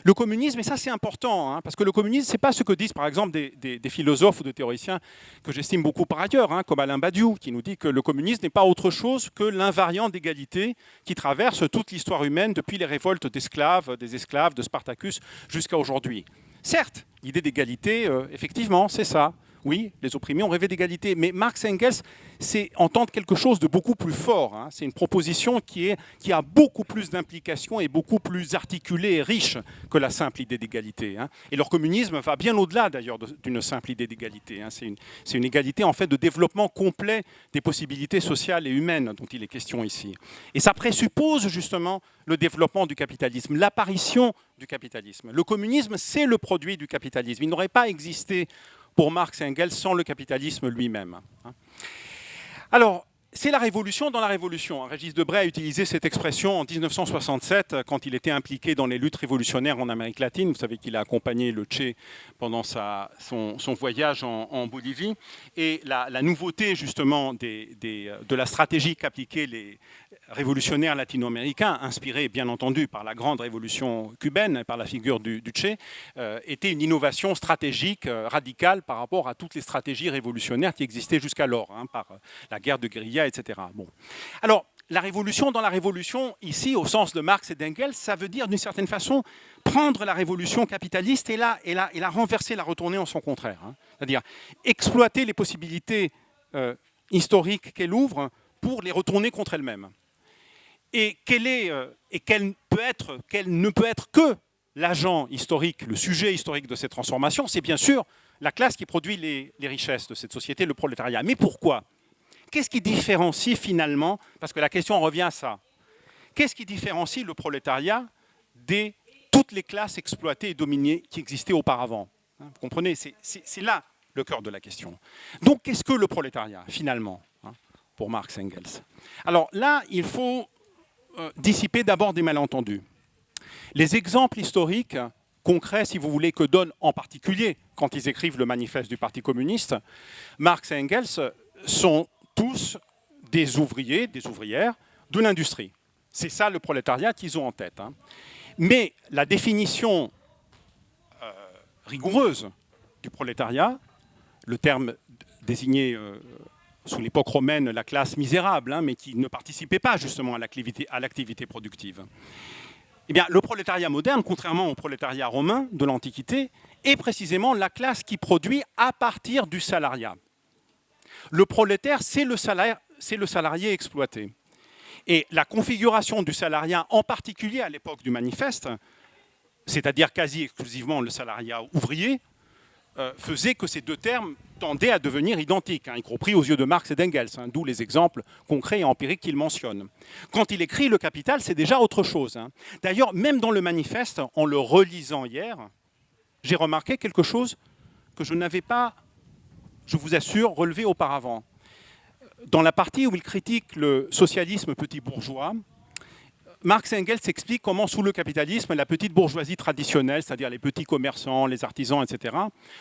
Le communisme, et ça c'est important, parce que le communisme, ce n'est pas ce que disent par exemple des philosophes ou des théoriciens que j'estime beaucoup par ailleurs, comme Alain Badiou, qui nous dit que le communisme n'est pas autre chose que l'invariant d'égalité qui traverse toute l'histoire humaine depuis les révoltes d'esclaves, des esclaves, de Spartacus, jusqu'à aujourd'hui. Certes, l'idée d'égalité, effectivement, c'est ça. Oui, les opprimés ont rêvé d'égalité, mais Marx et Engels, c'est entendre quelque chose de beaucoup plus fort. C'est une proposition qui a beaucoup plus d'implications et beaucoup plus articulée et riche que la simple idée d'égalité. Et leur communisme va bien au-delà d'ailleurs d'une simple idée d'égalité. C'est une égalité en fait de développement complet des possibilités sociales et humaines dont il est question ici. Et ça présuppose justement le développement du capitalisme, l'apparition du capitalisme. Le communisme, c'est le produit du capitalisme. Il n'aurait pas existé pour Marx et Engels sans le capitalisme lui-même. Alors, c'est la révolution dans la révolution. Régis Debray a utilisé cette expression en 1967 quand il était impliqué dans les luttes révolutionnaires en Amérique latine. Vous savez qu'il a accompagné le Che pendant son voyage en Bolivie. Et la nouveauté justement de la stratégie qu'appliquaient les révolutionnaires latino-américains, inspirés bien entendu par la grande révolution cubaine, par la figure du Che, était une innovation stratégique radicale par rapport à toutes les stratégies révolutionnaires qui existaient jusqu'alors, par la guerre de guérilla, etc. Bon. Alors, la révolution dans la révolution, ici, au sens de Marx et d'Engels, ça veut dire d'une certaine façon prendre la révolution capitaliste et la renverser, la retourner en son contraire. C'est-à-dire exploiter les possibilités historiques qu'elle ouvre pour les retourner contre elle-même. Et quelle ne peut être que l'agent historique, le sujet historique de cette transformation, c'est bien sûr la classe qui produit les richesses de cette société, le prolétariat. Mais pourquoi ? Qu'est-ce qui différencie finalement, parce que la question revient à ça, qu'est-ce qui différencie le prolétariat de toutes les classes exploitées et dominées qui existaient auparavant ? Vous comprenez ? C'est là le cœur de la question. Donc qu'est-ce que le prolétariat finalement, pour Marx et Engels ? Alors là, il faut dissiper d'abord des malentendus. Les exemples historiques concrets, si vous voulez, que donnent en particulier, quand ils écrivent le manifeste du Parti communiste, Marx et Engels sont tous des ouvriers, des ouvrières de l'industrie. C'est ça le prolétariat qu'ils ont en tête. Mais la définition rigoureuse du prolétariat, le terme désigné sous l'époque romaine la classe misérable, mais qui ne participait pas justement à l'activité productive. Eh bien, le prolétariat moderne, contrairement au prolétariat romain de l'Antiquité, est précisément la classe qui produit à partir du salariat. Le prolétaire, c'est le salarié exploité. Et la configuration du salariat, en particulier à l'époque du manifeste, c'est-à-dire quasi exclusivement le salariat ouvrier, faisait que ces deux termes tendaient à devenir identiques, y compris aux yeux de Marx et d'Engels, d'où les exemples concrets et empiriques qu'il mentionne. Quand il écrit Le Capital, c'est déjà autre chose. D'ailleurs, même dans le manifeste, en le relisant hier, j'ai remarqué quelque chose que je n'avais pas, je vous assure, relevé auparavant. Dans la partie où il critique le socialisme petit bourgeois, Marx et Engels expliquent comment, sous le capitalisme, la petite bourgeoisie traditionnelle, c'est-à-dire les petits commerçants, les artisans, etc.,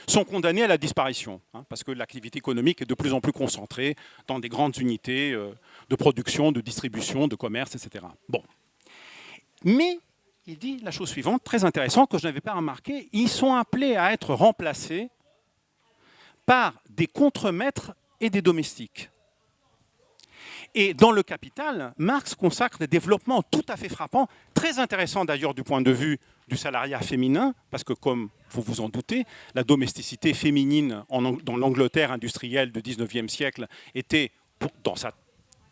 sont condamnés à la disparition, parce que l'activité économique est de plus en plus concentrée dans des grandes unités de production, de distribution, de commerce, etc. Bon. Mais il dit la chose suivante, très intéressante, que je n'avais pas remarqué, ils sont appelés à être remplacés par des contremaîtres et des domestiques. Et dans Le Capital, Marx consacre des développements tout à fait frappants, très intéressants d'ailleurs du point de vue du salariat féminin, parce que comme vous vous en doutez, la domesticité féminine dans l'Angleterre industrielle du XIXe siècle était, dans sa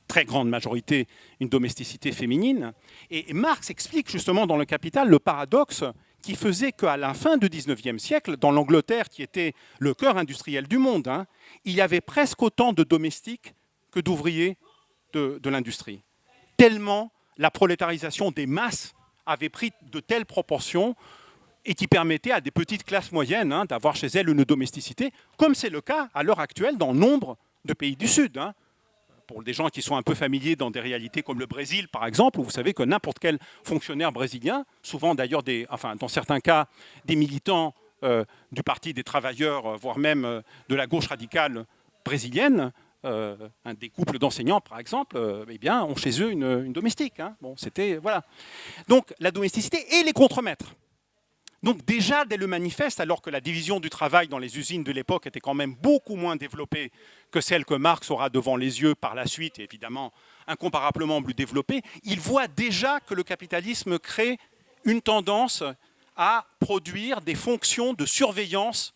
très grande majorité, une domesticité féminine. Et Marx explique justement dans Le Capital le paradoxe qui faisait qu'à la fin du XIXe siècle, dans l'Angleterre qui était le cœur industriel du monde, il y avait presque autant de domestiques que d'ouvriers de l'industrie. Tellement la prolétarisation des masses avait pris de telles proportions et qui permettait à des petites classes moyennes d'avoir chez elles une domesticité, comme c'est le cas à l'heure actuelle dans nombre de pays du Sud. Pour des gens qui sont un peu familiers dans des réalités comme le Brésil, par exemple, où vous savez que n'importe quel fonctionnaire brésilien, souvent d'ailleurs, dans certains cas, des militants du Parti des travailleurs, voire même de la gauche radicale brésilienne, des couples d'enseignants, par exemple, eh bien, ont chez eux une domestique. Bon, c'était, voilà. Donc, la domesticité et les contremaîtres. Donc déjà, dès le manifeste, alors que la division du travail dans les usines de l'époque était quand même beaucoup moins développée que celle que Marx aura devant les yeux par la suite, et évidemment incomparablement plus développée, il voit déjà que le capitalisme crée une tendance à produire des fonctions de surveillance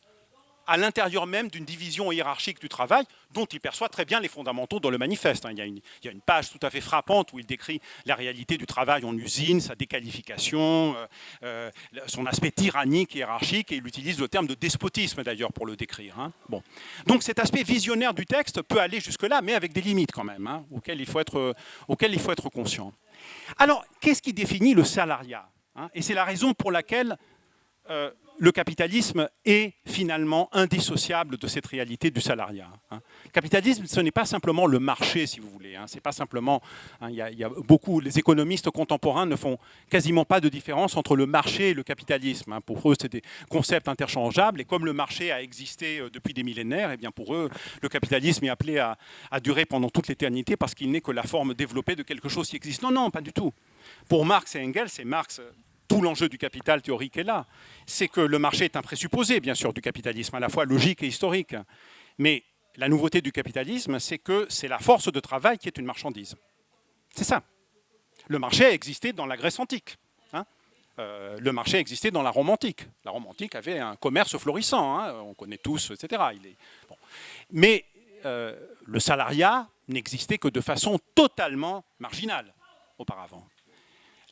à l'intérieur même d'une division hiérarchique du travail dont il perçoit très bien les fondamentaux dans le manifeste. Il y a une page tout à fait frappante où il décrit la réalité du travail en usine, sa déqualification, son aspect tyrannique et hiérarchique, et il utilise le terme de despotisme d'ailleurs pour le décrire. Bon. Donc cet aspect visionnaire du texte peut aller jusque-là, mais avec des limites quand même, auxquelles il faut être conscient. Alors, qu'est-ce qui définit le salariat ? Et c'est la raison pour laquelle le capitalisme est finalement indissociable de cette réalité du salariat. Le capitalisme, ce n'est pas simplement le marché, si vous voulez. C'est pas simplement. Il y a beaucoup. Les économistes contemporains ne font quasiment pas de différence entre le marché et le capitalisme. Pour eux, c'est des concepts interchangeables. Et comme le marché a existé depuis des millénaires, et bien pour eux, le capitalisme est appelé à durer pendant toute l'éternité parce qu'il n'est que la forme développée de quelque chose qui existe. Non, non, pas du tout. Pour Marx et Engels, c'est Marx. Tout l'enjeu du capital théorique est là. C'est que le marché est un présupposé, bien sûr, du capitalisme, à la fois logique et historique. Mais la nouveauté du capitalisme, c'est que c'est la force de travail qui est une marchandise. C'est ça. Le marché a existé dans la Grèce antique. Le marché a existé dans la Rome antique. La Rome antique avait un commerce florissant. On connaît tous, etc. Bon. Mais le salariat n'existait que de façon totalement marginale auparavant.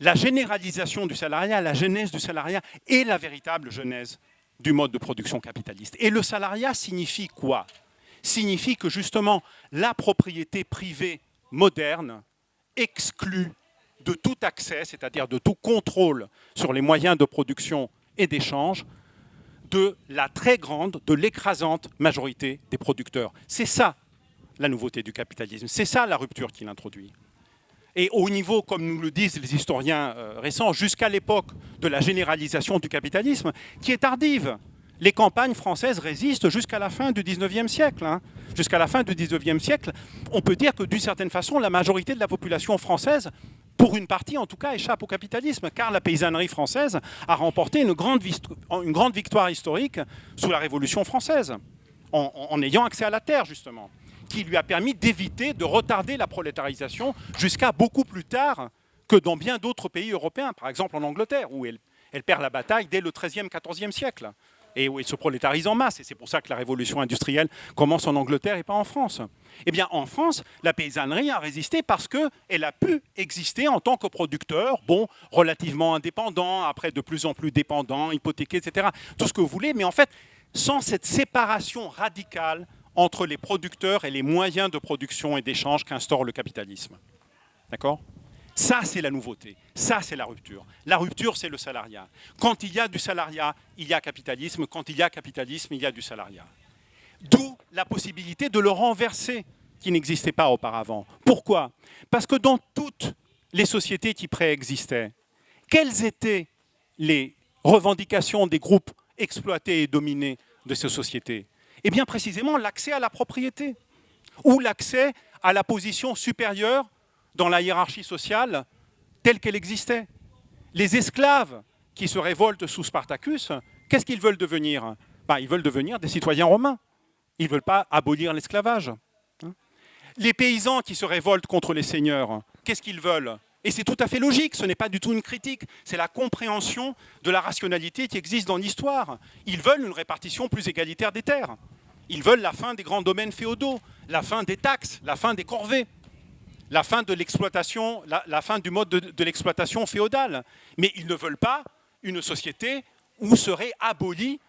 La généralisation du salariat, la genèse du salariat est la véritable genèse du mode de production capitaliste. Et le salariat signifie quoi ? Signifie que justement la propriété privée moderne exclut de tout accès, c'est-à-dire de tout contrôle sur les moyens de production et d'échange, de la très grande, de l'écrasante majorité des producteurs. C'est ça la nouveauté du capitalisme, c'est ça la rupture qu'il introduit. Et au niveau, comme nous le disent les historiens récents, jusqu'à l'époque de la généralisation du capitalisme, qui est tardive. Les campagnes françaises résistent jusqu'à la fin du XIXe siècle. Jusqu'à la fin du XIXe siècle, on peut dire que d'une certaine façon, la majorité de la population française, pour une partie en tout cas, échappe au capitalisme, car la paysannerie française a remporté une grande victoire historique sous la Révolution française, en ayant accès à la terre, justement, qui lui a permis d'éviter de retarder la prolétarisation jusqu'à beaucoup plus tard que dans bien d'autres pays européens, par exemple en Angleterre, où elle perd la bataille dès le XIIIe, XIVe siècle, et où elle se prolétarise en masse. Et c'est pour ça que la révolution industrielle commence en Angleterre et pas en France. Eh bien, en France, la paysannerie a résisté parce qu'elle a pu exister en tant que producteur, relativement indépendant, après de plus en plus dépendant, hypothéqué, etc. Tout ce que vous voulez, mais en fait, sans cette séparation radicale entre les producteurs et les moyens de production et d'échange qu'instaure le capitalisme. D'accord ? Ça, c'est la nouveauté. Ça, c'est la rupture. La rupture, c'est le salariat. Quand il y a du salariat, il y a capitalisme. Quand il y a capitalisme, il y a du salariat. D'où la possibilité de le renverser, qui n'existait pas auparavant. Pourquoi ? Parce que dans toutes les sociétés qui préexistaient, quelles étaient les revendications des groupes exploités et dominés de ces sociétés ? Eh bien, précisément, l'accès à la propriété ou l'accès à la position supérieure dans la hiérarchie sociale telle qu'elle existait. Les esclaves qui se révoltent sous Spartacus, qu'est-ce qu'ils veulent devenir ? Ils veulent devenir des citoyens romains. Ils ne veulent pas abolir l'esclavage. Les paysans qui se révoltent contre les seigneurs, qu'est-ce qu'ils veulent ? Et c'est tout à fait logique, ce n'est pas du tout une critique, c'est la compréhension de la rationalité qui existe dans l'histoire. Ils veulent une répartition plus égalitaire des terres. Ils veulent la fin des grands domaines féodaux, la fin des taxes, la fin des corvées, la fin de l'exploitation, la fin du mode de l'exploitation féodale. Mais ils ne veulent pas une société où serait abolie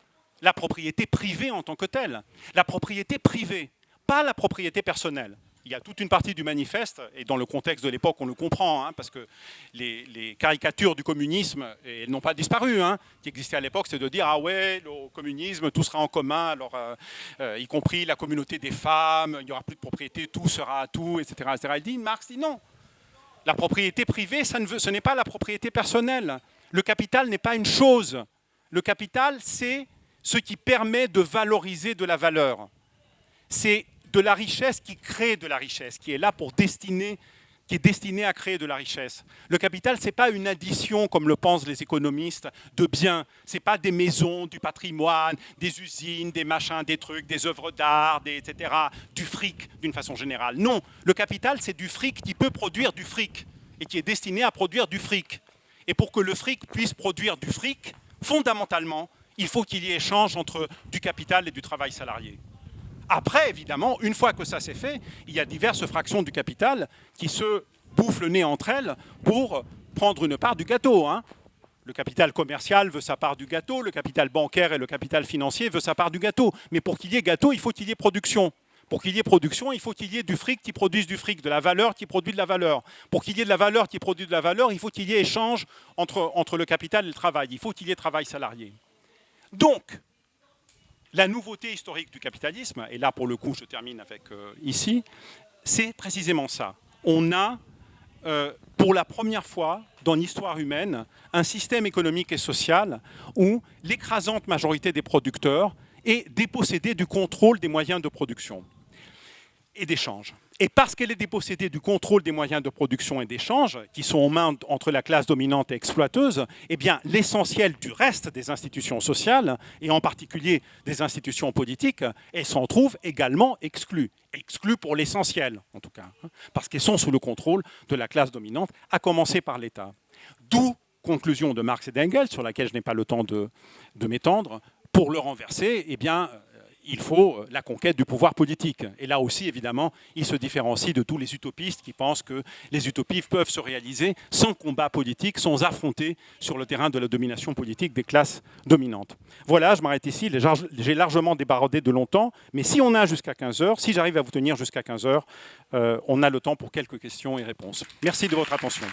la propriété privée en tant que telle. La propriété privée, pas la propriété personnelle. il y a toute une partie du manifeste, et dans le contexte de l'époque, on le comprend, hein, parce que les caricatures du communisme, et elles n'ont pas disparu, hein, qui existaient à l'époque, c'est de dire, ah ouais, le communisme, tout sera en commun, alors, y compris la communauté des femmes, il n'y aura plus de propriété, tout sera à tout, etc., etc. Marx dit non. La propriété privée, ce n'est pas la propriété personnelle. Le capital n'est pas une chose. Le capital, c'est ce qui permet de valoriser de la valeur. C'est de la richesse qui crée de la richesse, qui est là pour qui est destinée à créer de la richesse. Le capital, ce n'est pas une addition, comme le pensent les économistes, de biens. Ce n'est pas des maisons, du patrimoine, des usines, des machins, des trucs, des œuvres d'art, etc., du fric, d'une façon générale. Non, le capital, c'est du fric qui peut produire du fric et qui est destiné à produire du fric. Et pour que le fric puisse produire du fric, fondamentalement, il faut qu'il y ait échange entre du capital et du travail salarié. Après, évidemment, une fois que ça s'est fait, il y a diverses fractions du capital qui se bouffent le nez entre elles pour prendre une part du gâteau, hein. Le capital commercial veut sa part du gâteau, le capital bancaire et le capital financier veut sa part du gâteau. Mais pour qu'il y ait gâteau, il faut qu'il y ait production. Pour qu'il y ait production, il faut qu'il y ait du fric qui produise du fric, de la valeur qui produit de la valeur. Pour qu'il y ait de la valeur qui produit de la valeur, il faut qu'il y ait échange entre le capital et le travail. Il faut qu'il y ait travail salarié. Donc, la nouveauté historique du capitalisme, et là pour le coup je termine avec ici, c'est précisément ça. On a, pour la première fois dans l'histoire humaine, un système économique et social où l'écrasante majorité des producteurs est dépossédée du contrôle des moyens de production et d'échange. Et parce qu'elle est dépossédée du contrôle des moyens de production et d'échange, qui sont aux mains entre la classe dominante et exploiteuse, eh bien, l'essentiel du reste des institutions sociales, et en particulier des institutions politiques, elles s'en trouvent également exclues. Exclues pour l'essentiel, en tout cas, parce qu'elles sont sous le contrôle de la classe dominante, à commencer par l'État. D'où, conclusion de Marx et d'Engels, sur laquelle je n'ai pas le temps de m'étendre, pour le renverser, eh bien, il faut la conquête du pouvoir politique. Et là aussi, évidemment, il se différencie de tous les utopistes qui pensent que les utopies peuvent se réaliser sans combat politique, sans affronter sur le terrain de la domination politique des classes dominantes. Voilà, je m'arrête ici. J'ai largement débardé de longtemps, mais si on a jusqu'à 15h, si j'arrive à vous tenir jusqu'à 15h, on a le temps pour quelques questions et réponses. Merci de votre attention.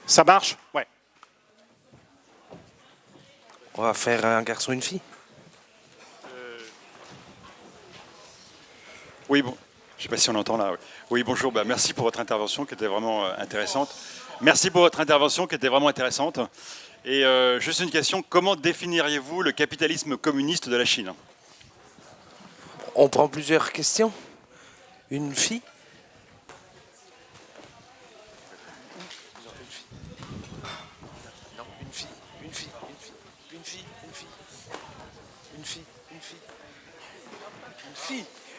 Ça marche? Ouais. On va faire un garçon et une fille. Oui, bon. Je ne sais pas si on entend là. Oui, bonjour. Bah, merci pour votre intervention qui était vraiment intéressante. Merci pour votre intervention qui était vraiment intéressante. Et juste une question, comment définiriez-vous le capitalisme communiste de la Chine? On prend plusieurs questions. Une fille.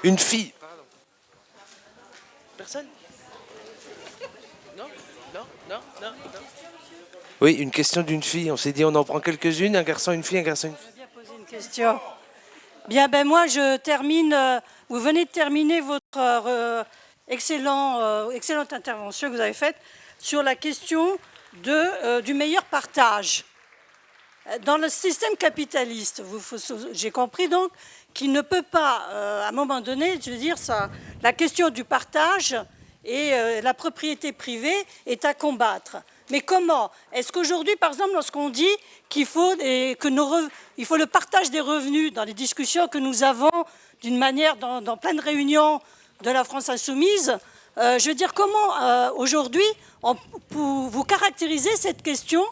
Une fille. Pardon. Personne? Non. Oui, une question d'une fille. On s'est dit on en prend quelques-unes, un garçon, une fille, un garçon, une fille. Je vais bien poser une question. Bien, ben moi je termine. Vous venez de terminer votre excellente intervention que vous avez faite sur la question du meilleur partage. Dans le système capitaliste, j'ai compris donc qu'il ne peut pas, à un moment donné, je veux dire, la question du partage et la propriété privée est à combattre. Mais comment? Est-ce qu'aujourd'hui, par exemple, lorsqu'on dit qu'il faut, il faut le partage des revenus dans les discussions que nous avons d'une manière dans plein de réunions de la France insoumise, je veux dire, comment aujourd'hui vous caractérisez cette question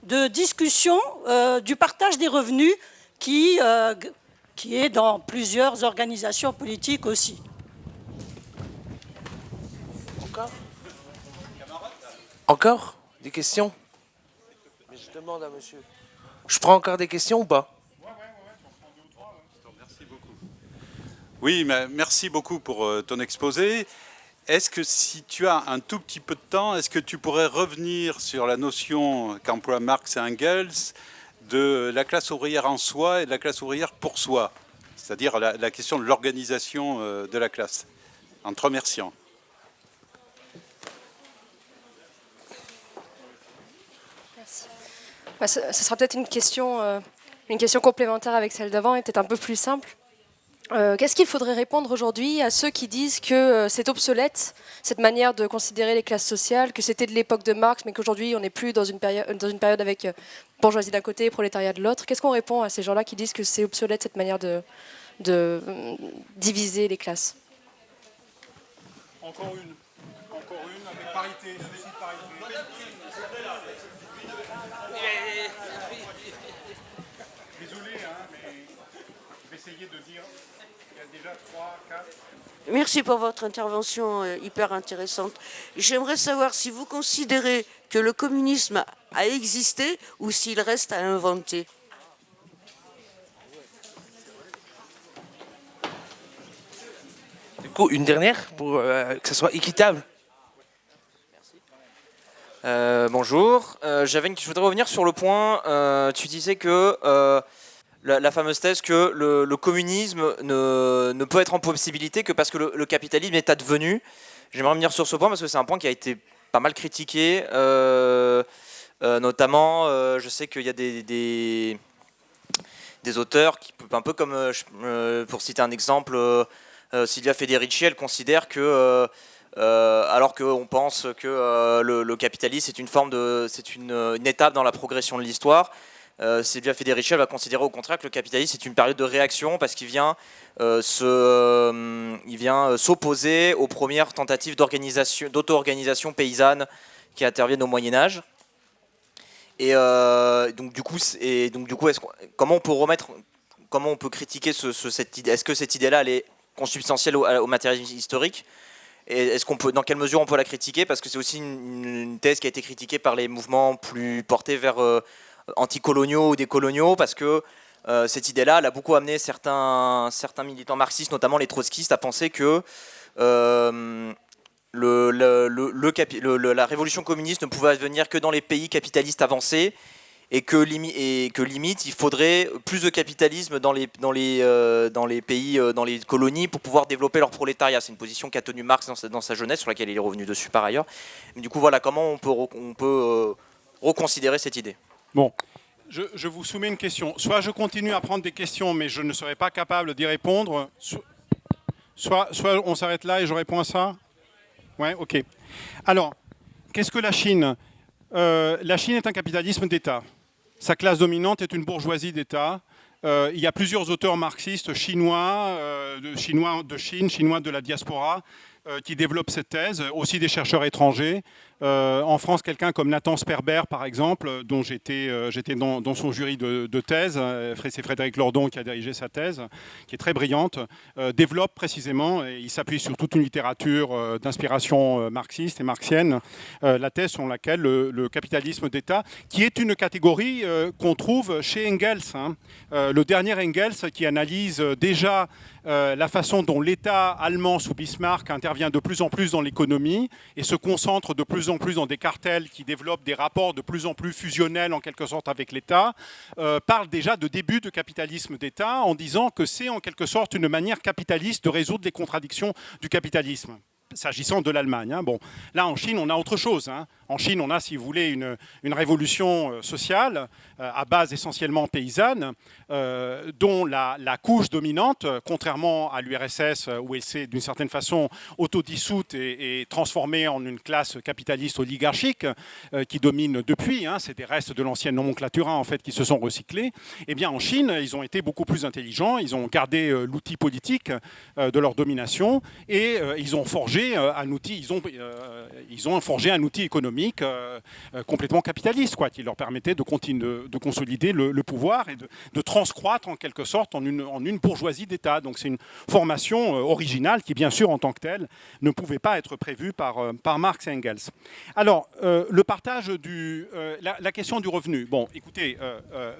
de discussion du partage des revenus qui est dans plusieurs organisations politiques aussi. Encore des questions? Mais je demande à monsieur. Je prends encore des questions ou pas? Merci beaucoup. Oui, mais merci beaucoup pour ton exposé. Est-ce que si tu as un tout petit peu de temps, est-ce que tu pourrais revenir sur la notion qu'emploient Marx et Engels de la classe ouvrière en soi et de la classe ouvrière pour soi, c'est-à-dire la question de l'organisation de la classe, en te remerciant. Merci. Bah, ça sera peut-être une question complémentaire avec celle d'avant et peut-être un peu plus simple. Qu'est-ce qu'il faudrait répondre aujourd'hui à ceux qui disent que c'est obsolète, cette manière de considérer les classes sociales, que c'était de l'époque de Marx, mais qu'aujourd'hui on n'est plus dans une période avec bourgeoisie d'un côté et prolétariat de l'autre? Qu'est-ce qu'on répond à ces gens-là qui disent que c'est obsolète, cette manière de diviser les classes? Encore une avec parité, souci de parité. Désolé, mais je vais essayer de dire, il y a déjà 3, 4... Merci pour votre intervention hyper intéressante. J'aimerais savoir si vous considérez que le communisme a existé ou s'il reste à inventer. Du coup, une dernière pour que ça soit équitable. Bonjour, je voudrais revenir sur le point, tu disais que la fameuse thèse que le communisme ne peut être en possibilité que parce que le capitalisme est advenu. J'aimerais revenir sur ce point parce que c'est un point qui a été pas mal critiqué, notamment je sais qu'il y a des auteurs, qui, un peu comme, pour citer un exemple, Silvia Federici, elle considère que alors qu'on pense que le capitalisme c'est une étape dans la progression de l'histoire, Silvia Federici va considérer au contraire que le capitalisme c'est une période de réaction parce qu'il vient s'opposer aux premières tentatives d'auto-organisation paysanne qui interviennent au Moyen-Âge. Et donc du coup, comment on peut critiquer cette idée? Est-ce que cette idée-là elle est consubstantielle au matérialisme historique? Et dans quelle mesure on peut la critiquer? Parce que c'est aussi une thèse qui a été critiquée par les mouvements plus portés vers anticoloniaux ou décoloniaux, parce que cette idée-là, elle a beaucoup amené certains militants marxistes, notamment les trotskistes, à penser que la révolution communiste ne pouvait advenir que dans les pays capitalistes avancés, et que limite il faudrait plus de capitalisme dans les pays, dans les colonies pour pouvoir développer leur prolétariat. C'est une position qu'a tenue Marx dans sa jeunesse, sur laquelle il est revenu dessus par ailleurs. Mais du coup, voilà, comment on peut reconsidérer cette idée? Bon, je vous soumets une question. Soit je continue à prendre des questions, mais je ne serai pas capable d'y répondre. Soit on s'arrête là et je réponds à ça. Ouais, ok. Alors, qu'est-ce que la Chine? La Chine est un capitalisme d'État. Sa classe dominante est une bourgeoisie d'État. Il y a plusieurs auteurs marxistes chinois de Chine, chinois de la diaspora, qui développent cette thèse, aussi des chercheurs étrangers. En France, quelqu'un comme Nathan Sperber, par exemple, dont j'étais dans son jury de thèse, c'est Frédéric Lordon qui a dirigé sa thèse, qui est très brillante, développe précisément, et il s'appuie sur toute une littérature d'inspiration marxiste et marxienne, la thèse selon laquelle le capitalisme d'État, qui est une catégorie qu'on trouve chez Engels, le dernier Engels qui analyse déjà la façon dont l'État allemand sous Bismarck intervient de plus en plus dans l'économie et se concentre de plus en plus dans des cartels qui développent des rapports de plus en plus fusionnels en quelque sorte avec l'État, parle déjà de début de capitalisme d'État en disant que c'est en quelque sorte une manière capitaliste de résoudre les contradictions du capitalisme. S'agissant de l'Allemagne. Bon, là, en Chine, on a autre chose. En Chine, on a, si vous voulez, une révolution sociale à base essentiellement paysanne, dont la couche dominante, contrairement à l'URSS, où elle s'est d'une certaine façon autodissoute et transformée en une classe capitaliste oligarchique qui domine depuis. C'est des restes de l'ancienne nomenclature en fait qui se sont recyclés. Eh bien, en Chine, ils ont été beaucoup plus intelligents. Ils ont gardé l'outil politique de leur domination et ils ont forgé un outil, ils ont forgé un outil économique complètement capitaliste, qui leur permettait de consolider le pouvoir et de transcroître en quelque sorte en une bourgeoisie d'État. Donc c'est une formation originale qui, bien sûr, en tant que telle, ne pouvait pas être prévue par Marx et Engels. Alors, le partage la question du revenu. Bon, écoutez,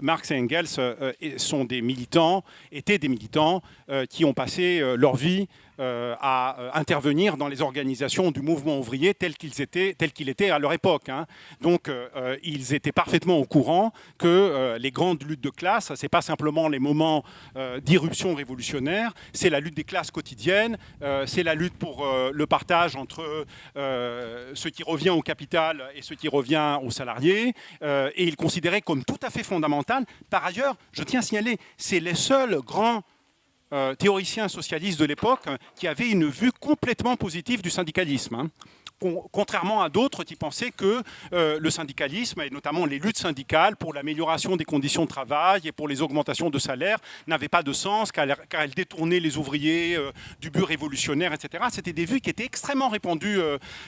Marx et Engels étaient des militants qui ont passé leur vie à intervenir dans les organisations du mouvement ouvrier tel qu'il était à leur époque. Hein. Donc, ils étaient parfaitement au courant que les grandes luttes de classe, ce n'est pas simplement les moments d'irruption révolutionnaire, c'est la lutte des classes quotidiennes, c'est la lutte pour le partage entre ce qui revient au capital et ce qui revient aux salariés, et ils considéraient comme tout à fait fondamental. Par ailleurs, je tiens à signaler, c'est les seuls grands théoriciens socialistes de l'époque qui avaient une vue complètement positive du syndicalisme. Hein. Contrairement à d'autres qui pensaient que le syndicalisme, et notamment les luttes syndicales pour l'amélioration des conditions de travail et pour les augmentations de salaire, n'avaient pas de sens, car elles détournaient les ouvriers du but révolutionnaire, etc. C'était des vues qui étaient extrêmement répandues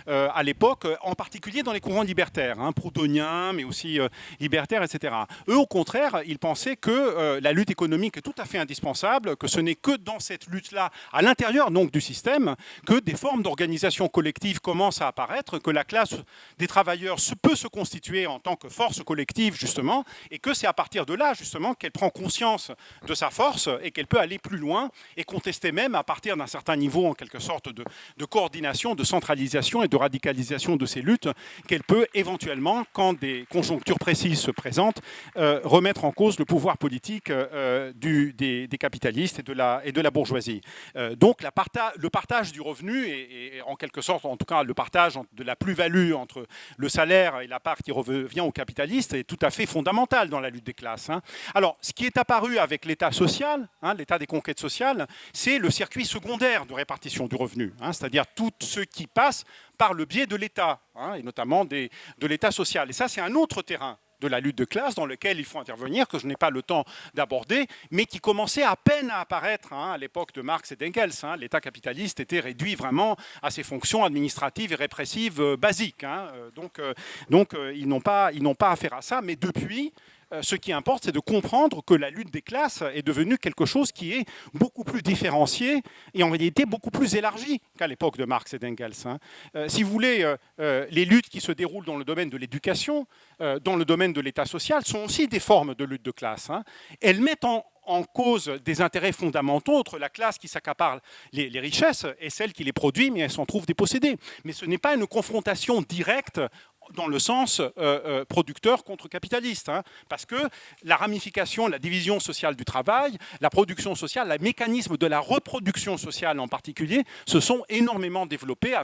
à l'époque, en particulier dans les courants libertaires, hein, proudhoniens, mais aussi libertaires, etc. Eux, au contraire, ils pensaient que la lutte économique est tout à fait indispensable, que ce n'est que dans cette lutte-là, à l'intérieur donc du système, que des formes d'organisation collective commencent à apparaître, que la classe des travailleurs peut se constituer en tant que force collective, justement, et que c'est à partir de là, justement, qu'elle prend conscience de sa force et qu'elle peut aller plus loin et contester même à partir d'un certain niveau, en quelque sorte, de coordination, de centralisation et de radicalisation de ces luttes, qu'elle peut éventuellement, quand des conjonctures précises se présentent, remettre en cause le pouvoir politique des capitalistes et de la bourgeoisie. Donc le partage du revenu et en quelque sorte, en tout cas, le partage de la plus-value entre le salaire et la part qui revient aux capitalistes est tout à fait fondamental dans la lutte des classes. Hein. Alors, ce qui est apparu avec l'État social, hein, l'État des conquêtes sociales, c'est le circuit secondaire de répartition du revenu, hein, c'est-à-dire tout ce qui passe par le biais de l'État, hein, et notamment de l'État social. Et ça, c'est un autre terrain de la lutte de classe dans lequel il faut intervenir, que je n'ai pas le temps d'aborder, mais qui commençait à peine à apparaître hein, à l'époque de Marx et d'Engels. Hein. L'État capitaliste était réduit vraiment à ses fonctions administratives et répressives basiques. Hein. Donc, ils n'ont pas affaire à ça, mais depuis, ce qui importe, c'est de comprendre que la lutte des classes est devenue quelque chose qui est beaucoup plus différencié et en réalité beaucoup plus élargi qu'à l'époque de Marx et d'Engels. Hein. Si vous voulez, les luttes qui se déroulent dans le domaine de l'éducation, dans le domaine de l'État social, sont aussi des formes de lutte de classe. Hein. Elles mettent en cause des intérêts fondamentaux entre la classe qui s'accapare les richesses et celle qui les produit, mais elle s'en trouve dépossédée. Mais ce n'est pas une confrontation directe dans le sens producteur contre capitaliste. Hein, parce que la ramification, la division sociale du travail, la production sociale, les mécanismes de la reproduction sociale en particulier, se sont énormément développés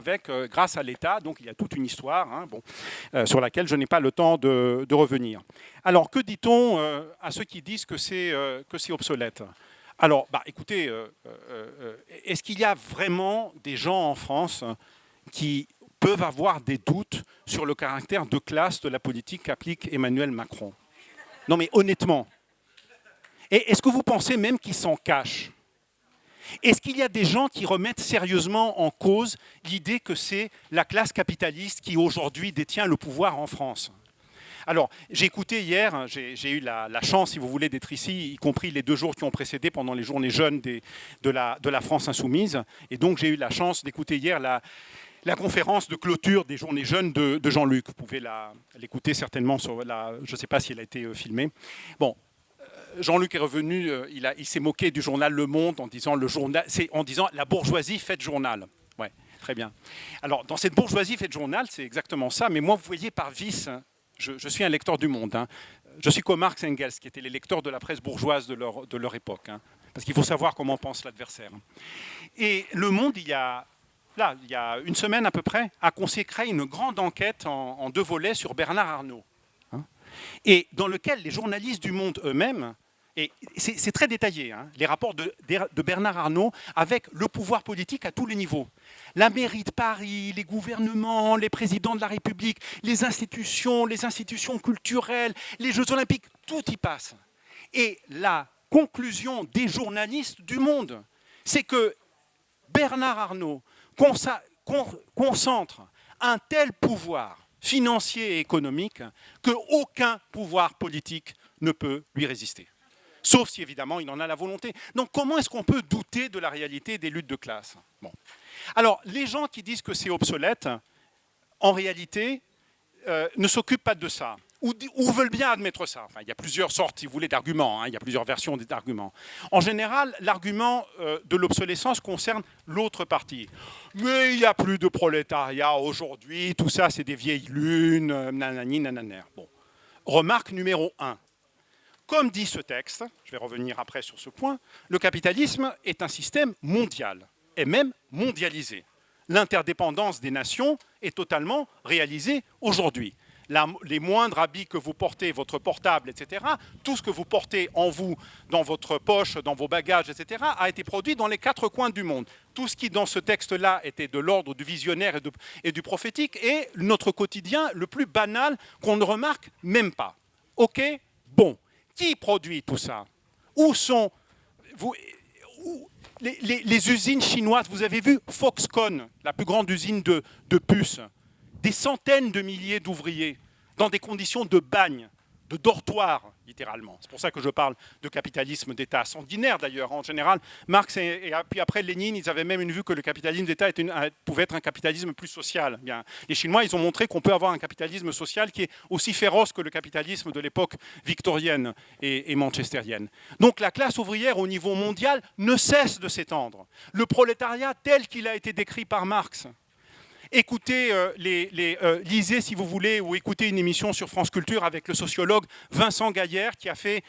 grâce à l'État. Donc il y a toute une histoire hein, sur laquelle je n'ai pas le temps de revenir. Alors que dit-on à ceux qui disent que c'est obsolète ? Alors, écoutez, est-ce qu'il y a vraiment des gens en France qui peuvent avoir des doutes sur le caractère de classe de la politique qu'applique Emmanuel Macron? Non mais honnêtement, et est-ce que vous pensez même qu'il s'en cache? Est-ce qu'il y a des gens qui remettent sérieusement en cause l'idée que c'est la classe capitaliste qui aujourd'hui détient le pouvoir en France? Alors, j'ai écouté hier, j'ai eu la chance, si vous voulez, d'être ici, y compris les 2 jours qui ont précédé pendant les journées jeunes de la France insoumise. Et donc, j'ai eu la chance d'écouter hier la conférence de clôture des journées jeunes de Jean-Luc. Vous pouvez l'écouter certainement, je ne sais pas si elle a été filmée. Bon, Jean-Luc est revenu, il s'est moqué du journal Le Monde en disant la bourgeoisie fait de journal. Ouais, très bien. Alors, dans cette bourgeoisie fait de journal, c'est exactement ça. Mais moi, vous voyez, par vice, je suis un lecteur du Monde. Hein. Je suis comme Marx et Engels, qui étaient les lecteurs de la presse bourgeoise de leur époque. Hein, parce qu'il faut savoir comment pense l'adversaire. Et Le Monde, il y a une semaine à peu près, a consacré une grande enquête en 2 volets sur Bernard Arnault. Hein, et dans lequel les journalistes du Monde eux-mêmes, et c'est très détaillé, hein, les rapports de Bernard Arnault avec le pouvoir politique à tous les niveaux. La mairie de Paris, les gouvernements, les présidents de la République, les institutions culturelles, les Jeux Olympiques, tout y passe. Et la conclusion des journalistes du Monde, c'est que Bernard Arnault concentre un tel pouvoir financier et économique qu'aucun pouvoir politique ne peut lui résister. Sauf si, évidemment, il en a la volonté. Donc, comment est-ce qu'on peut douter de la réalité des luttes de classe? Bon. Alors, les gens qui disent que c'est obsolète, en réalité, ne s'occupent pas de ça. ou veulent bien admettre ça. Enfin, il y a plusieurs sortes, si vous voulez, d'arguments. Il y a plusieurs versions d'arguments. En général, l'argument de l'obsolescence concerne l'autre partie. Mais il n'y a plus de prolétariat aujourd'hui, tout ça, c'est des vieilles lunes, nanani, nananer. Bon. Remarque numéro 1. Comme dit ce texte, je vais revenir après sur ce point, le capitalisme est un système mondial, et même mondialisé. L'interdépendance des nations est totalement réalisée aujourd'hui. Les moindres habits que vous portez, votre portable, etc., tout ce que vous portez en vous, dans votre poche, dans vos bagages, etc., a été produit dans les 4 coins du monde. Tout ce qui, dans ce texte-là, était de l'ordre du visionnaire et du prophétique est notre quotidien le plus banal qu'on ne remarque même pas. OK ? Bon. Qui produit tout ça? Où sont les usines chinoises? Vous avez vu Foxconn, la plus grande usine de puces. Des centaines de milliers d'ouvriers dans des conditions de bagne, de dortoir, littéralement. C'est pour ça que je parle de capitalisme d'État, sanguinaire d'ailleurs. En général, Marx et puis après Lénine, ils avaient même une vue que le capitalisme d'État pouvait être un capitalisme plus social. Bien, les Chinois, ils ont montré qu'on peut avoir un capitalisme social qui est aussi féroce que le capitalisme de l'époque victorienne et manchestérienne. Donc la classe ouvrière au niveau mondial ne cesse de s'étendre. Le prolétariat tel qu'il a été décrit par Marx. Écoutez, lisez si vous voulez, ou écoutez une émission sur France Culture avec le sociologue Vincent Gaillère qui a fait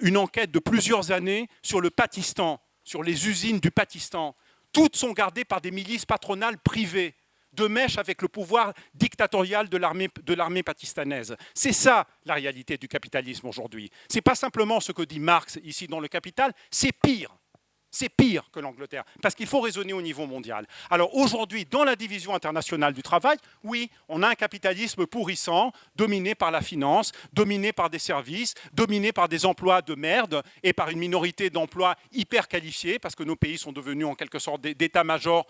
une enquête de plusieurs années sur le Pakistan, sur les usines du Pakistan. Toutes sont gardées par des milices patronales privées, de mèche avec le pouvoir dictatorial de l'armée pakistanaise. C'est ça la réalité du capitalisme aujourd'hui. Ce n'est pas simplement ce que dit Marx ici dans Le Capital, c'est pire. C'est pire que l'Angleterre, parce qu'il faut raisonner au niveau mondial. Alors aujourd'hui, dans la division internationale du travail, oui, on a un capitalisme pourrissant, dominé par la finance, dominé par des services, dominé par des emplois de merde et par une minorité d'emplois hyper qualifiés, parce que nos pays sont devenus en quelque sorte d'état-major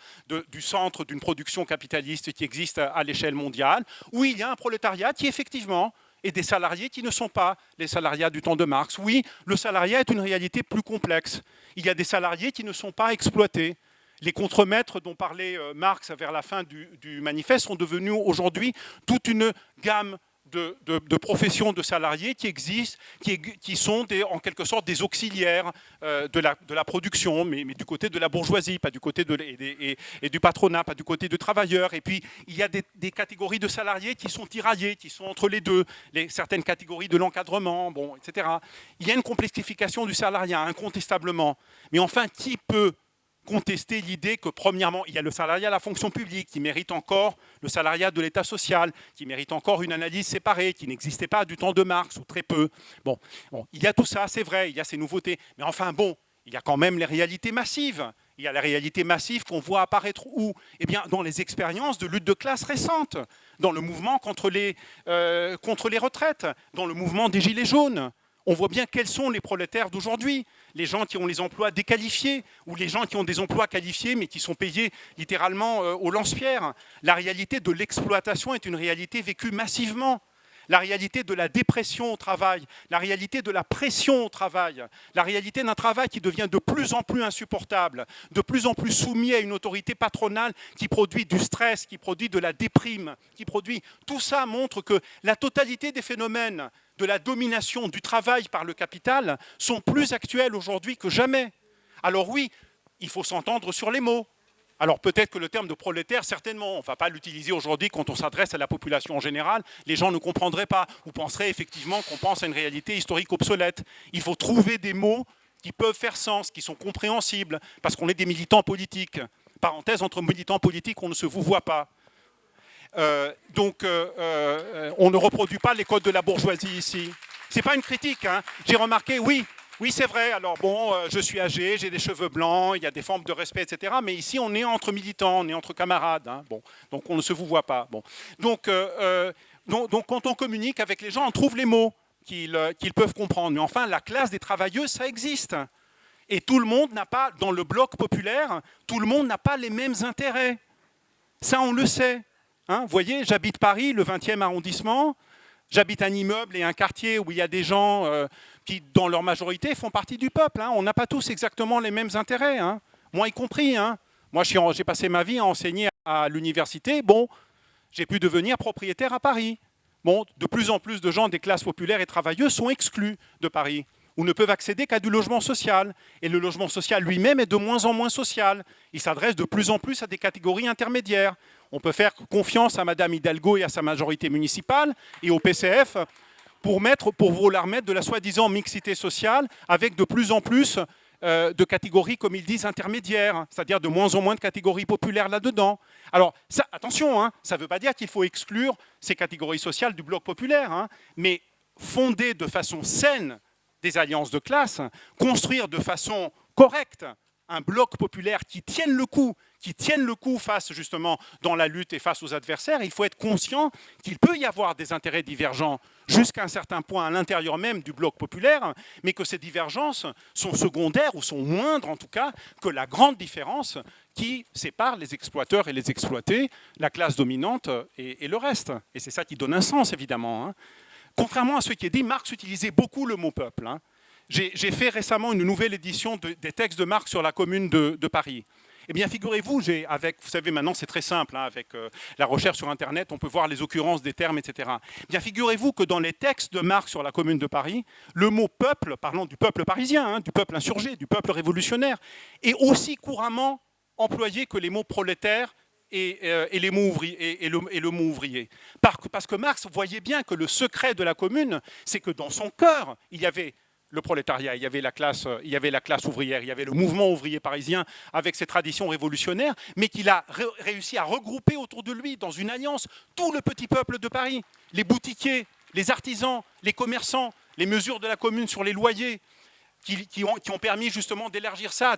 du centre d'une production capitaliste qui existe à l'échelle mondiale. Oui, il y a un prolétariat qui effectivement et des salariés qui ne sont pas les salariats du temps de Marx. Oui, le salariat est une réalité plus complexe. Il y a des salariés qui ne sont pas exploités. Les contremaîtres dont parlait Marx vers la fin du manifeste sont devenus aujourd'hui toute une gamme de professions de salariés qui existent, qui sont en quelque sorte des auxiliaires de la production, mais du côté de la bourgeoisie, pas du côté et du patronat, pas du côté des travailleurs. Et puis, il y a des catégories de salariés qui sont tiraillées, qui sont entre les deux, certaines catégories de l'encadrement, bon, etc. Il y a une complexification du salariat, incontestablement. Mais enfin, qui peut contester l'idée que, premièrement, il y a le salariat à la fonction publique qui mérite encore le salariat de l'État social, qui mérite encore une analyse séparée, qui n'existait pas du temps de Marx, ou très peu. Bon, il y a tout ça, c'est vrai, il y a ces nouveautés. Mais enfin, bon, il y a quand même les réalités massives. Il y a la réalité massive qu'on voit apparaître où? Eh bien, dans les expériences de lutte de classe récentes, dans le mouvement contre les retraites, dans le mouvement des Gilets jaunes. On voit bien quels sont les prolétaires d'aujourd'hui, les gens qui ont les emplois déqualifiés ou les gens qui ont des emplois qualifiés mais qui sont payés littéralement au lance-pierre. La réalité de l'exploitation est une réalité vécue massivement. La réalité de la dépression au travail, la réalité de la pression au travail, la réalité d'un travail qui devient de plus en plus insupportable, de plus en plus soumis à une autorité patronale qui produit du stress, qui produit de la déprime, Tout ça montre que la totalité des phénomènes de la domination du travail par le capital sont plus actuels aujourd'hui que jamais. Alors oui, il faut s'entendre sur les mots. Alors peut-être que le terme de prolétaire, certainement, on ne va pas l'utiliser aujourd'hui quand on s'adresse à la population en général, les gens ne comprendraient pas ou penseraient effectivement qu'on pense à une réalité historique obsolète. Il faut trouver des mots qui peuvent faire sens, qui sont compréhensibles, parce qu'on est des militants politiques. Parenthèse, entre militants politiques, on ne se vous voit pas. Donc, on ne reproduit pas les codes de la bourgeoisie ici. Ce n'est pas une critique. Hein. J'ai remarqué, oui, c'est vrai. Alors bon, je suis âgé, j'ai des cheveux blancs, il y a des formes de respect, etc. Mais ici, on est entre militants, on est entre camarades. Hein. Bon, donc, on ne se vous voit pas. Bon. Donc, quand on communique avec les gens, on trouve les mots qu'ils peuvent comprendre. Mais enfin, la classe des travailleux, ça existe. Et tout le monde n'a pas, dans le bloc populaire, tout le monde n'a pas les mêmes intérêts. Ça, on le sait. Hein, vous voyez, j'habite Paris, le 20e arrondissement. J'habite un immeuble et un quartier où il y a des gens qui, dans leur majorité, font partie du peuple. Hein. On n'a pas tous exactement les mêmes intérêts, hein. Moi y compris. Hein. Moi, j'ai passé ma vie à enseigner à l'université. Bon, j'ai pu devenir propriétaire à Paris. bon, de plus en plus de gens des classes populaires et travailleuses sont exclus de Paris, ou ne peuvent accéder qu'à du logement social. Et le logement social lui-même est de moins en moins social. Il s'adresse de plus en plus à des catégories intermédiaires. On peut faire confiance à Madame Hidalgo et à sa majorité municipale et au PCF pour vouloir mettre de la soi-disant mixité sociale avec de plus en plus de catégories, comme ils disent, intermédiaires, c'est-à-dire de moins en moins de catégories populaires là-dedans. Alors, ça, attention, hein, ça ne veut pas dire qu'il faut exclure ces catégories sociales du bloc populaire, hein, mais fonder de façon saine des alliances de classe, construire de façon correcte un bloc populaire qui tienne le coup face justement dans la lutte et face aux adversaires. Il faut être conscient qu'il peut y avoir des intérêts divergents jusqu'à un certain point à l'intérieur même du bloc populaire, mais que ces divergences sont secondaires ou sont moindres en tout cas que la grande différence qui sépare les exploiteurs et les exploités, la classe dominante et le reste. Et c'est ça qui donne un sens évidemment, hein. Contrairement à ce qui est dit, Marx utilisait beaucoup le mot peuple, hein. J'ai fait récemment une nouvelle édition des textes de Marx sur la Commune de Paris. Eh bien, figurez-vous, vous savez, maintenant c'est très simple, hein, avec la recherche sur Internet, on peut voir les occurrences des termes, etc. Eh bien, figurez-vous que dans les textes de Marx sur la Commune de Paris, le mot peuple, parlant du peuple parisien, hein, du peuple insurgé, du peuple révolutionnaire, est aussi couramment employé que les mots prolétaires et le mot ouvrier. Parce que Marx voyait bien que le secret de la Commune, c'est que dans son cœur, il y avait le prolétariat, il y avait la classe ouvrière, il y avait le mouvement ouvrier parisien avec ses traditions révolutionnaires, mais qu'il a réussi à regrouper autour de lui dans une alliance tout le petit peuple de Paris, les boutiquiers, les artisans, les commerçants, les mesures de la Commune sur les loyers, qui ont permis justement d'élargir ça à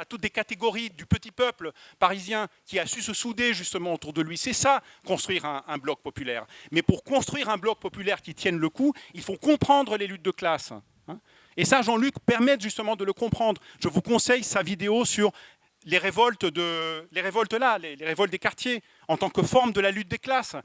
toutes des catégories du petit peuple parisien qui a su se souder justement autour de lui. C'est ça, construire un bloc populaire. Mais pour construire un bloc populaire qui tienne le coup, il faut comprendre les luttes de classe, hein. Et ça, Jean-Luc permet justement de le comprendre. Je vous conseille sa vidéo sur les révoltes des quartiers, en tant que forme de la lutte des classes.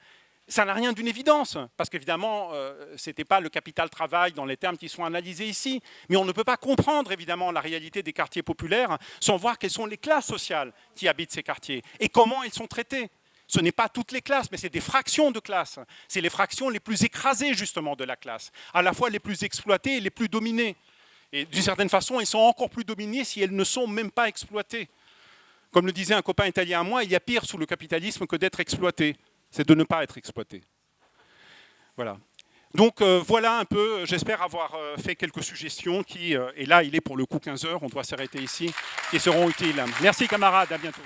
Ça n'a rien d'une évidence, parce qu'évidemment, ce n'était pas le capital travail dans les termes qui sont analysés ici, mais on ne peut pas comprendre évidemment la réalité des quartiers populaires sans voir quelles sont les classes sociales qui habitent ces quartiers et comment elles sont traitées. Ce n'est pas toutes les classes, mais c'est des fractions de classes. C'est les fractions les plus écrasées justement de la classe, à la fois les plus exploitées et les plus dominées. Et d'une certaine façon, elles sont encore plus dominées si elles ne sont même pas exploitées. Comme le disait un copain italien à moi, il y a pire sous le capitalisme que d'être exploité. C'est de ne pas être exploité. Voilà. Donc voilà un peu, j'espère avoir fait quelques suggestions qui, et là il est pour le coup 15 heures, on doit s'arrêter ici, qui seront utiles. Merci camarades, à bientôt.